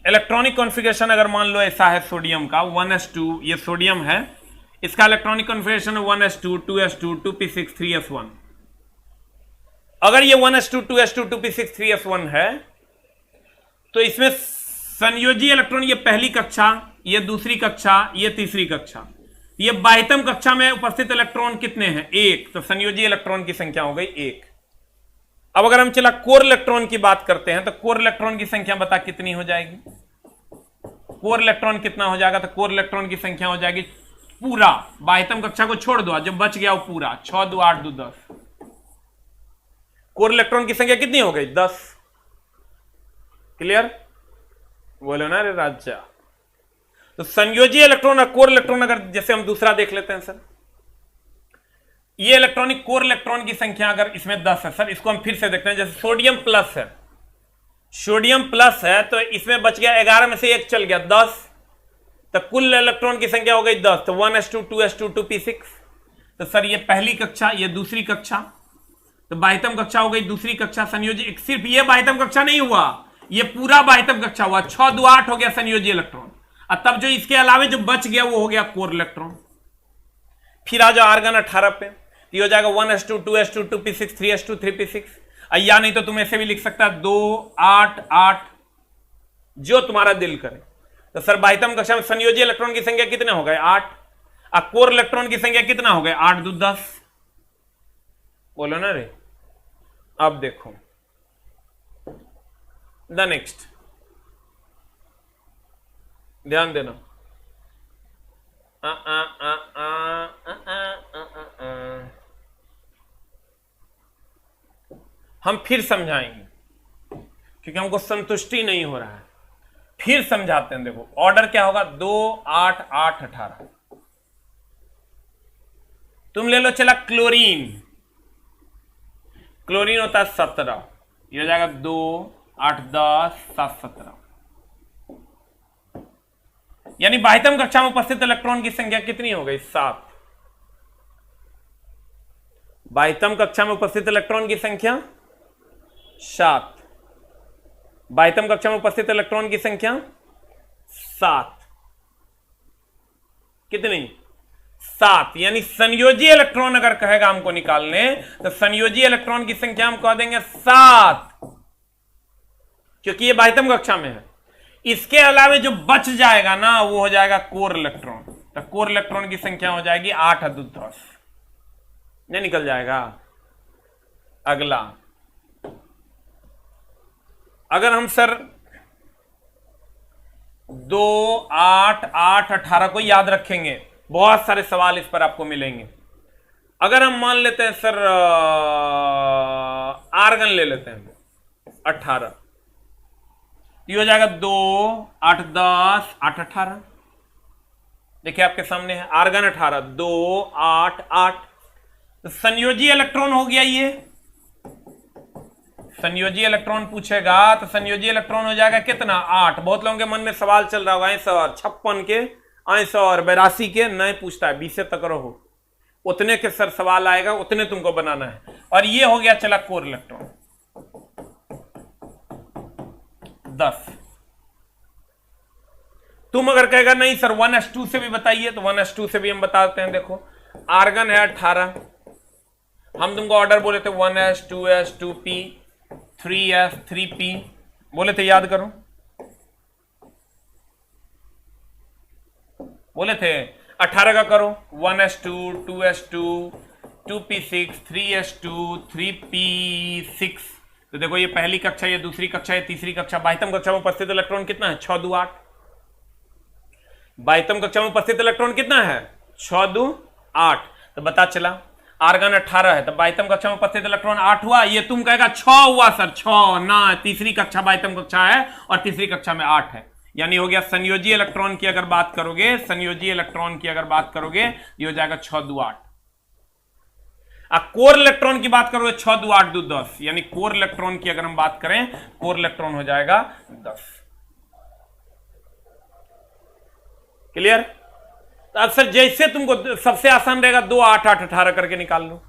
Speaker 1: इलेक्ट्रॉनिक कॉन्फ़िगरेशन अगर मान लो ऐसा है सोडियम का 1s2, ये सोडियम है, इसका इलेक्ट्रॉनिक कॉन्फ़िगरेशन है 1s2 2s2 2p6 3s1। अगर ये 1s2 2s2 2p6 3s1 है तो इसमें संयोजी इलेक्ट्रॉन ये पहली कक्षा, ये दूसरी कक्षा, ये तीसरी कक्षा, ये बाह्यतम कक्षा में उपस्थित इलेक्ट्रॉन कितने हैं 1, तो संयोजी इलेक्ट्रॉन की संख्या हो गई 1। अब अगर हम चला कोर इलेक्ट्रॉन की बात करते हैं तो कोर इलेक्ट्रॉन की संख्या बता कितनी हो जाएगी। कोर इलेक्ट्रॉन कितना हो जाएगा, तो कोर इलेक्ट्रॉन की संख्या हो जाएगी पूरा, बाह्यतम कक्षा को छोड़ दो जो बच गया वो पूरा 6 2 8 2 10। कोर इलेक्ट्रॉन की संख्या कितनी हो गई 10। क्लियर, बोलो ना रे राजा। तो संयोजी इलेक्ट्रॉन और कोर इलेक्ट्रॉन अगर जैसे हम दूसरा देख लेते हैं सर, ये इलेक्ट्रॉनिक कोर इलेक्ट्रॉन की संख्या अगर इसमें 10 है सर, इसको हम फिर से देखते हैं। जैसे सोडियम प्लस है, सोडियम प्लस है तो इसमें बच गया 11 में से 1 चल गया 10, तो कुल इलेक्ट्रॉन की संख्या हो गई 10। तो 1s2 2s2 2p6, तो सर ये पहली कक्षा, ये दूसरी कक्षा, तो बाह्यतम कक्षा हो गई, दूसरी कक्षा संयोजी, सिर्फ ये बाह्यतम कक्षा नहीं हुआ, ये पूरा बाह्यतम कक्षा हुआ, 6 2 8 हो गया संयोजी इलेक्ट्रॉन। और तब जो इसके अलावे जो बच गया वो हो गया कोर इलेक्ट्रॉन। फिर आ जाओ आर्गन 18 पे, ये हो जाएगा 1s2 2s2 2p6 3s2 3p6, या नहीं तो तुम ऐसे भी लिख सकता है 2 8 8, जो तुम्हारा दिल करे। तो सर बाह्यतम कक्षा में संयोजी इलेक्ट्रॉन की संख्या कितने हो गए 8, और कोर इलेक्ट्रॉन की संख्या कितना हो गए 8 2 10, बोलो ना रे। अब देखो द नेक्स्ट, ध्यान देना, हम फिर समझाएंगे क्योंकि हमको संतुष्टि नहीं हो रहा है, फिर समझाते हैं। देखो ऑर्डर क्या होगा 2 8 8 18, तुम ले लो चला क्लोरीन, क्लोरीन होता है 17, ये हो जाएगा 2 8 10 7 17, यानी बाह्यतम कक्षा में उपस्थित इलेक्ट्रॉन की संख्या कितनी हो गई 7। बाह्यतम कक्षा में उपस्थित इलेक्ट्रॉन की संख्या 7, बाह्यतम कक्षा में उपस्थित इलेक्ट्रॉन की संख्या 7, कितनी 7, यानी संयोजी इलेक्ट्रॉन अगर कहेगा हमको निकालने तो संयोजी इलेक्ट्रॉन की संख्या हम कह देंगे 7, क्योंकि ये बाह्यतम कक्षा में है। इसके अलावे जो बच जाएगा ना वो हो जाएगा कोर इलेक्ट्रॉन, तो कोर इलेक्ट्रॉन की संख्या हो जाएगी 8 2 10, नहीं निकल जाएगा। अगला, अगर हम सर 2 8 8 18 को याद रखेंगे, बहुत सारे सवाल इस पर आपको मिलेंगे। अगर हम मान लेते हैं सर आर्गन ले लेते हैं 18, ये हो जाएगा 2 8 10 8 18, देखिए आपके सामने है आर्गन 18 2 8 8, तो संयोजी इलेक्ट्रॉन हो गया। ये संयोजी इलेक्ट्रॉन पूछेगा तो संयोजी इलेक्ट्रॉन हो जाएगा कितना 8। बहुत लोगों के मन में सवाल चल रहा होगा 56 के 82 के, नहीं पूछता है 20 तक रहो, उतने के सर सवाल आएगा, उतने तुमको बनाना है। और ये हो गया चला कोर इलेक्ट्रॉन 10। तुम अगर कहेगा नहीं सर 1s2 से भी बताइए, तो 1s2 से भी हम बताते हैं। देखो आर्गन है 18, हम तुमको ऑर्डर बोले थे 1s 2s 2p 3s 3p बोले थे, याद करो, बोले थे 18 का करो 1s2 2s2 2p6 3s2 3p6। तो देखो ये पहली कक्षा, ये दूसरी कक्षा, ये तीसरी कक्षा। बाह्यतम कक्षा में उपस्थित इलेक्ट्रॉन कितना है 6 2 8। बाह्यतम कक्षा में उपस्थित इलेक्ट्रॉन कितना है 6 2 8। तो बता चला आर्गन 18 है, तो बाह्यतम कक्षा में उपस्थित इलेक्ट्रॉन 8 हुआ। ये तुम कहेगा 6 हुआ सर, 6 ना, तीसरी कक्षा बाह्यतम कक्षा है और तीसरी कक्षा में 8 है, यानी हो गया संयोजी इलेक्ट्रॉन की अगर बात करोगे, संयोजी इलेक्ट्रॉन की अगर बात करोगे ये हो जाएगा 6 2 8। कोर इलेक्ट्रॉन की बात करोगे 6 2 8 2 10, यानी कोर इलेक्ट्रॉन की अगर हम बात करें, कोर इलेक्ट्रॉन हो जाएगा 10। क्लियर? तो अब सर जैसे तुमको सबसे आसान रहेगा 2 8 8 18 करके निकाल लो,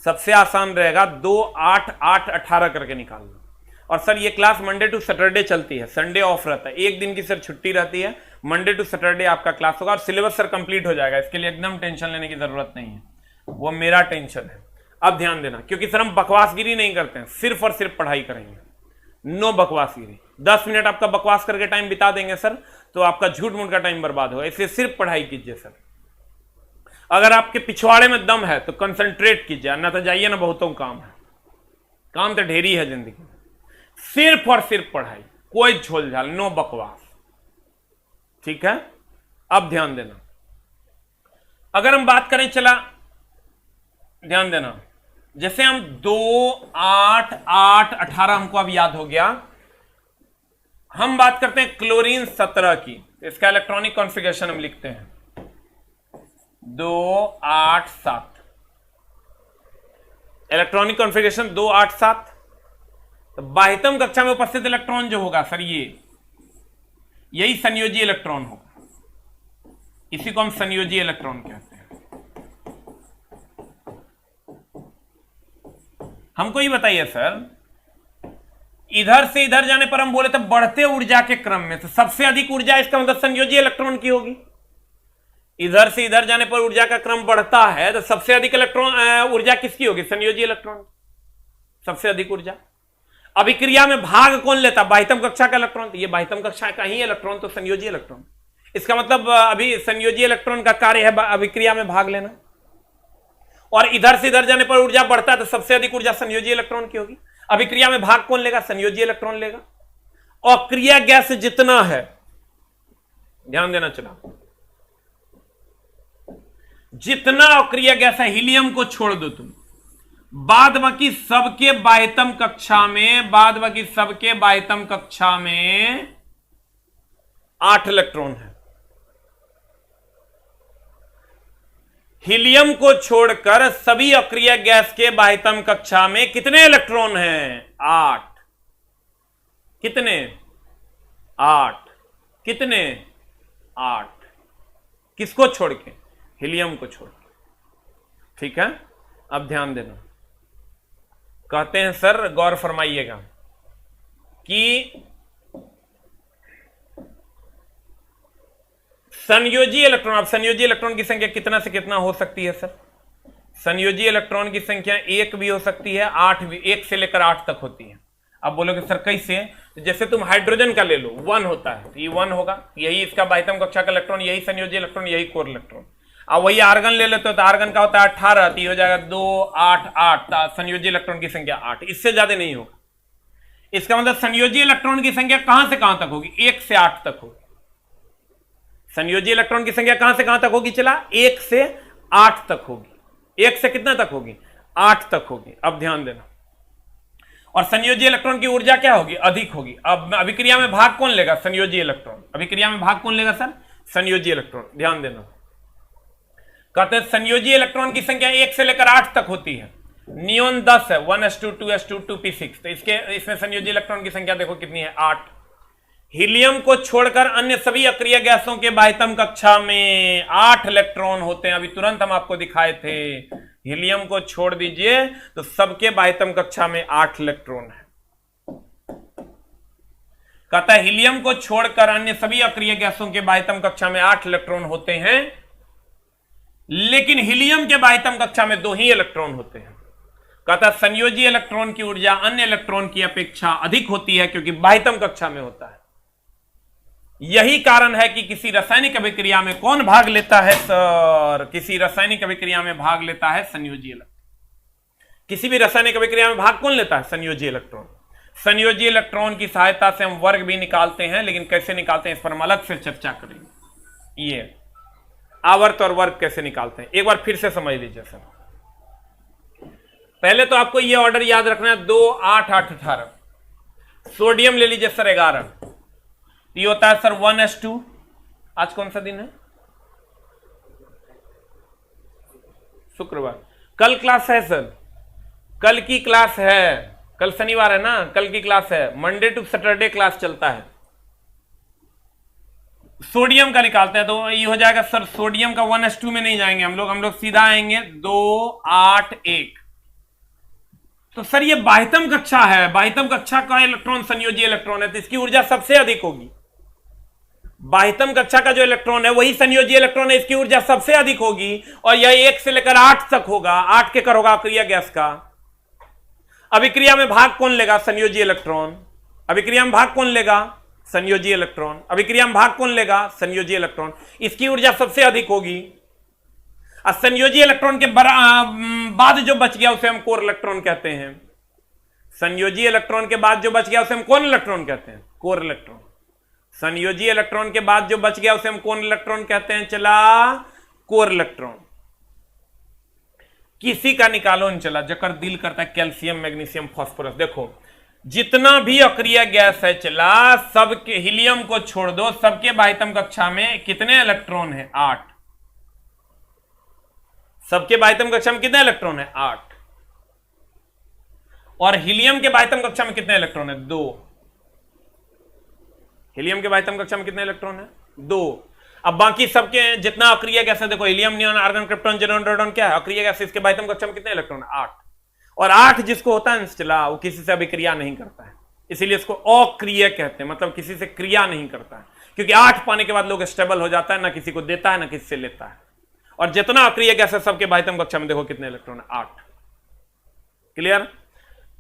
Speaker 1: सबसे आसान रहेगा 2 8 8 18 करके निकाल लो। और सर ये क्लास मंडे टू सैटरडे चलती है, संडे ऑफ रहता है, एक दिन की सर छुट्टी रहती है, मंडे टू सैटरडे आपका क्लास होगा और सिलेबस सर कंप्लीट हो जाएगा। इसके लिए एकदम टेंशन लेने की जरूरत नहीं है, वो मेरा टेंशन है। अब ध्यान देना, क्योंकि सर हम बकवासगिरी नहीं करते हैं, सिर्फ और सिर्फ पढ़ाई करेंगे, नो बकवासगिरी। 10 मिनट आपका बकवास करके टाइम बिता देंगे सर तो आपका झूठ मूठ का टाइम बर्बाद होगा, इसलिए सिर्फ पढ़ाई कीजिए सर। अगर आपके पिछवाड़े में दम है तो कंसंट्रेट कीजिए, ना तो जाइए ना, बहुतों काम है, काम तो ढेरी है जिंदगी में। सिर्फ और सिर्फ पढ़ाई, कोई झोल झाल, नो बकवास, ठीक है? अब ध्यान देना, अगर हम बात करें, चला ध्यान देना, जैसे हम 2 8 8 18 हमको अब याद हो गया, हम बात करते हैं क्लोरीन 17 की। इसका इलेक्ट्रॉनिक कॉन्फ़िगरेशन हम लिखते हैं 2 8 7, इलेक्ट्रॉनिक कॉन्फ़िगरेशन 2 8 7। तो बाह्यतम कक्षा में उपस्थित इलेक्ट्रॉन जो होगा सर, यही संयोजी इलेक्ट्रॉन होगा, इसी को हम संयोजी इलेक्ट्रॉन कहते हैं। हमको ये बताइए सर, इधर से इधर जाने पर हम बोले तो बढ़ते ऊर्जा के क्रम में तो सबसे अधिक ऊर्जा इसका मतलब संयोजी इलेक्ट्रॉन की होगी। इधर से इधर जाने पर ऊर्जा का क्रम बढ़ता है तो सबसे अधिक इलेक्ट्रॉन ऊर्जा किसकी होगी? संयोजी इलेक्ट्रॉन, सबसे अधिक ऊर्जा। अभिक्रिया में भाग कौन लेता? बाह्यतम कक्षा का इलेक्ट्रॉन। तो ये बाह्यतम कक्षा का ही इलेक्ट्रॉन तो संयोजी इलेक्ट्रॉन। इसका मतलब अभी संयोजी इलेक्ट्रॉन का कार्य है अभिक्रिया में भाग लेना, और इधर से इधर जाने पर ऊर्जा बढ़ता है तो सबसे अधिक ऊर्जा संयोजी इलेक्ट्रॉन की होगी। अभिक्रिया में भाग कौन लेगा? संयोजी इलेक्ट्रॉन लेगा। और क्रिया गैस जितना है, ध्यान देना चला, जितना अक्रिय गैस है, हीलियम को छोड़ दो तुम, बाद बाकी सबके बाह्यतम कक्षा में, बाद बाकी सबके बाह्यतम कक्षा में 8 इलेक्ट्रॉन है। हीलियम को छोड़कर सभी अक्रिय गैस के बाह्यतम कक्षा में कितने इलेक्ट्रॉन हैं? 8। कितने? 8। कितने? 8। किसको छोड़ के? हीलियम को छोड़ के। ठीक है, अब ध्यान देना। कहते हैं सर, गौर फरमाइएगा कि संयोजी इलेक्ट्रॉन, अब संयोजी इलेक्ट्रॉन की संख्या कितना से कितना हो सकती है सर? संयोजी इलेक्ट्रॉन की संख्या 1 भी हो सकती है, 8 भी, 1 से लेकर 8 तक होती है। अब बोलोगे सर कैसे? जैसे तुम हाइड्रोजन का ले लो, 1 होता है तो ये 1 होगा, यही इसका बाह्यतम कक्षा का इलेक्ट्रॉन, यही संयोजी इलेक्ट्रॉन, यही कोर इलेक्ट्रॉन। अब वही आर्गन ले लेते हो तो आर्गन का होता है 18, तो ये हो जाएगा 2, 8, 8, संयोजी इलेक्ट्रॉन की संख्या 8, इससे ज्यादा नहीं होगा। इसका मतलब संयोजी इलेक्ट्रॉन की संख्या कहां से कहां तक होगी? 1 से 8 तक होगी। संयोजी इलेक्ट्रॉन की संख्या कहां से कहां तक होगी? चला 1 से 8 तक होगी। 1 से कितना तक होगी? 8 तक होगी। अब ध्यान देना, और संयोजी इलेक्ट्रॉन की ऊर्जा क्या होगी? अधिक होगी। अब अभिक्रिया में भाग कौन लेगा? संयोजी इलेक्ट्रॉन। अभिक्रिया में भाग कौन लेगा सर? संयोजी इलेक्ट्रॉन। ध्यान देना, कहते हैं संयोजी इलेक्ट्रॉन की संख्या 1 से लेकर 8 तक होती है। नियोन 10 है, 1s2, 2s2, 2p6, तो इसमें संयोजी इलेक्ट्रॉन की संख्या देखो कितनी है? 8। हीलियम को छोड़कर अन्य सभी अक्रिय गैसों के बाह्यतम कक्षा में 8 इलेक्ट्रॉन होते हैं। अभी तुरंत हम आपको दिखाए थे, हीलियम को छोड़ दीजिए तो सबके बाह्यतम कक्षा में 8 इलेक्ट्रॉन है। कहता है हीलियम को छोड़कर अन्य सभी अक्रिय गैसों के बाह्यतम कक्षा में 8 इलेक्ट्रॉन होते हैं, लेकिन हीलियम के बाह्यतम कक्षा में 2 ही इलेक्ट्रॉन होते हैं। कहता है संयोजी इलेक्ट्रॉन की ऊर्जा अन्य इलेक्ट्रॉन की अपेक्षा अधिक होती है क्योंकि बाह्यतम कक्षा में होता है। यही कारण है कि किसी रासायनिक अभिक्रिया में कौन भाग लेता है सर? किसी रासायनिक अभिक्रिया में भाग लेता है संयोजी इलेक्ट्रॉन। किसी भी रासायनिक अभिक्रिया में भाग कौन लेता है? संयोजी इलेक्ट्रॉन। संयोजी इलेक्ट्रॉन की सहायता से हम वर्ग भी निकालते हैं, लेकिन कैसे निकालते हैं इस पर हम अलग से चर्चा करेंगे। ये आवर्त और वर्ग कैसे निकालते हैं एक बार फिर से समझ लीजिए सर। पहले तो आपको ये ऑर्डर याद रखना है, 2, 8, 8, 18। सोडियम ले लीजिए सर 11, ये होता है सर 1s2। आज कौन सा दिन है? शुक्रवार। कल क्लास है सर, कल की क्लास है, कल शनिवार है ना, कल की क्लास है। मंडे टू सैटरडे क्लास चलता है। सोडियम का निकालते हैं तो ये हो जाएगा सर, सोडियम का 1s2 में नहीं जाएंगे हम लोग सीधा आएंगे 2, 8, 1। तो सर ये बाह्यतम कक्षा है, बाह्यतम कक्षा का इलेक्ट्रॉन संयोजी इलेक्ट्रॉन है, तो इसकी ऊर्जा सबसे अधिक होगी। बाह्यतम कक्षा का जो इलेक्ट्रॉन है वही संयोजी इलेक्ट्रॉन है, इसकी ऊर्जा सबसे अधिक होगी, और यह 1 से लेकर 8 तक होगा। 8 के कर होगा अक्रिय गैस का। अभिक्रिया में भाग कौन लेगा? संयोजी इलेक्ट्रॉन। अभिक्रिया में भाग कौन लेगा? संयोजी इलेक्ट्रॉन। अभिक्रिया में भाग कौन लेगा? संयोजी इलेक्ट्रॉन। इसकी ऊर्जा सबसे अधिक होगी। और संयोजी इलेक्ट्रॉन के बाद जो बच गया उसे हम कोर इलेक्ट्रॉन कहते हैं। संयोजी इलेक्ट्रॉन के बाद जो बच गया उसे हम कौन इलेक्ट्रॉन कहते हैं? Core electron. संयोजी इलेक्ट्रॉन के बाद जो बच गया उसे हम कौन इलेक्ट्रॉन कहते हैं? चला कोर इलेक्ट्रॉन। किसी का निकालो न चला जकर दिल करता है, कैल्शियम, मैग्नीशियम, फास्फोरस। देखो जितना भी अक्रिय गैस है चला, सबके, हीलियम को छोड़ दो, सबके बाह्यतम कक्षा में कितने इलेक्ट्रॉन है? 8। सबके बाह्यतम कक्षा में कितने इलेक्ट्रॉन है? 8। और हीलियम के बाह्यतम कक्षा में कितने इलेक्ट्रॉन है? 2। हीलियम के बाह्यतम कक्षा में कितने इलेक्ट्रॉन है? 2। अब बाकी सबके जितना अक्रिय गैस है, देखो helium, neon, argon, krypton, xenon, radon क्या है? अक्रिय गैस। इसके बाह्यतम कक्षा में कितने इलेक्ट्रॉन है? 8। और 8 जिसको होता है निश्चला, वो किसी से अभिक्रिया नहीं करता है, इसीलिए इसको अक्रिय कहते हैं, मतलब किसी से क्रिया नहीं करता है। क्योंकि 8 पाने के बाद लोग स्टेबल हो जाता है, ना किसी को देता है ना किसी से लेता है। और जितना अक्रिय गैस है सबके बाह्यतम कक्षा में देखो कितने इलेक्ट्रॉन है, 8। क्लियर?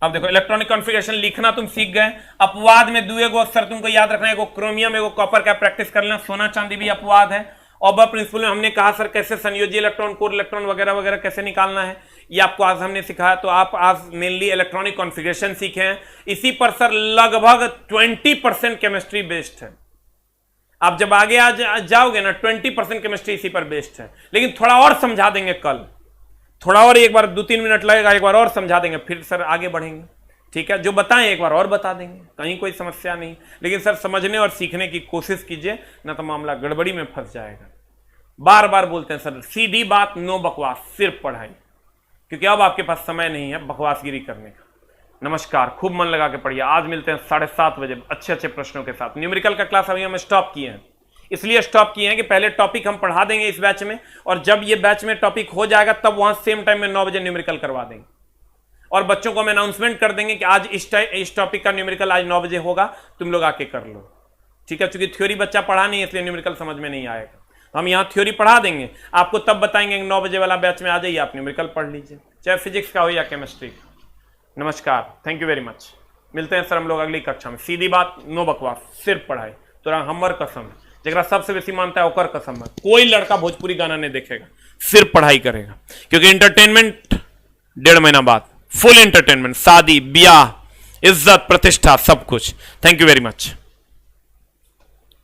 Speaker 1: अब देखो इलेक्ट्रॉनिक कॉन्फ़िगरेशन लिखना तुम सीख गए। अपवाद में दुए को अक्सर तुमको याद रखना है, एगो क्रोमियम एगो कॉपर का प्रैक्टिस कर लेना। सोना चांदी भी अपवाद है। ऑबर प्रिंसिपल में हमने कहा सर कैसे संयोजी इलेक्ट्रॉन, कोर इलेक्ट्रॉन वगैरह वगैरह कैसे निकालना है, ये आपको आज हमने सिखाया। तो आप आज मेनली इलेक्ट्रॉनिक कॉन्फ़िगरेशन सीखे हैं। इसी पर सर लगभग 20% केमिस्ट्री बेस्ड है। आप जब आगे आ जाओगे ना 20% केमिस्ट्री इसी पर बेस्ड है। लेकिन थोड़ा और समझा देंगे कल, थोड़ा और, एक बार 2-3 मिनट लगेगा, एक बार और समझा देंगे, फिर सर आगे बढ़ेंगे। ठीक है, जो बताएं एक बार और बता देंगे, कहीं कोई समस्या नहीं। लेकिन सर समझने और सीखने की कोशिश कीजिए, ना तो मामला गड़बड़ी में फंस जाएगा। बार बार बोलते हैं सर सीधी बात, नो बकवास, सिर्फ पढ़ाई, क्योंकि अब आपके पास समय नहीं है बकवासगिरी करने का। नमस्कार, खूब मन लगा के पढ़िए। आज मिलते हैं 7:30 बजे अच्छे अच्छे प्रश्नों के साथ। न्यूमेरिकल का क्लास अभी हम स्टॉप किए हैं, इसलिए स्टॉप किए हैं कि पहले टॉपिक हम पढ़ा देंगे इस बैच में, और जब ये बैच में टॉपिक हो जाएगा तब वहां सेम टाइम में 9 बजे न्यूमेरिकल करवा देंगे। और बच्चों को हम अनाउंसमेंट कर देंगे कि आज इस टॉपिक का न्यूमेरिकल आज 9 बजे होगा, तुम लोग आके कर लो। ठीक है, क्योंकि थ्योरी बच्चा पढ़ा नहीं है इसलिए न्यूमेरिकल समझ में नहीं आएगा। हम यहाँ थ्योरी पढ़ा देंगे, आपको तब बताएंगे 9 बजे वाला बैच में आ जाइए, आप न्यूमेरिकल पढ़ लीजिए, चाहे फिजिक्स का हो या केमिस्ट्री का। नमस्कार, थैंक यू वेरी मच। मिलते हैं सर हम लोग अगली कक्षा में। सीधी बात, नो बकवास, सिर्फ पढ़ाई। तो हमर कसम है, जगह सबसे बेसी मानता है ओकर कसम है। कोई लड़का भोजपुरी गाना नहीं देखेगा, सिर्फ पढ़ाई करेगा, क्योंकि इंटरटेनमेंट 1.5 महीना बाद, फुल इंटरटेनमेंट, शादी ब्याह, इज्जत प्रतिष्ठा सब कुछ। Thank you very much.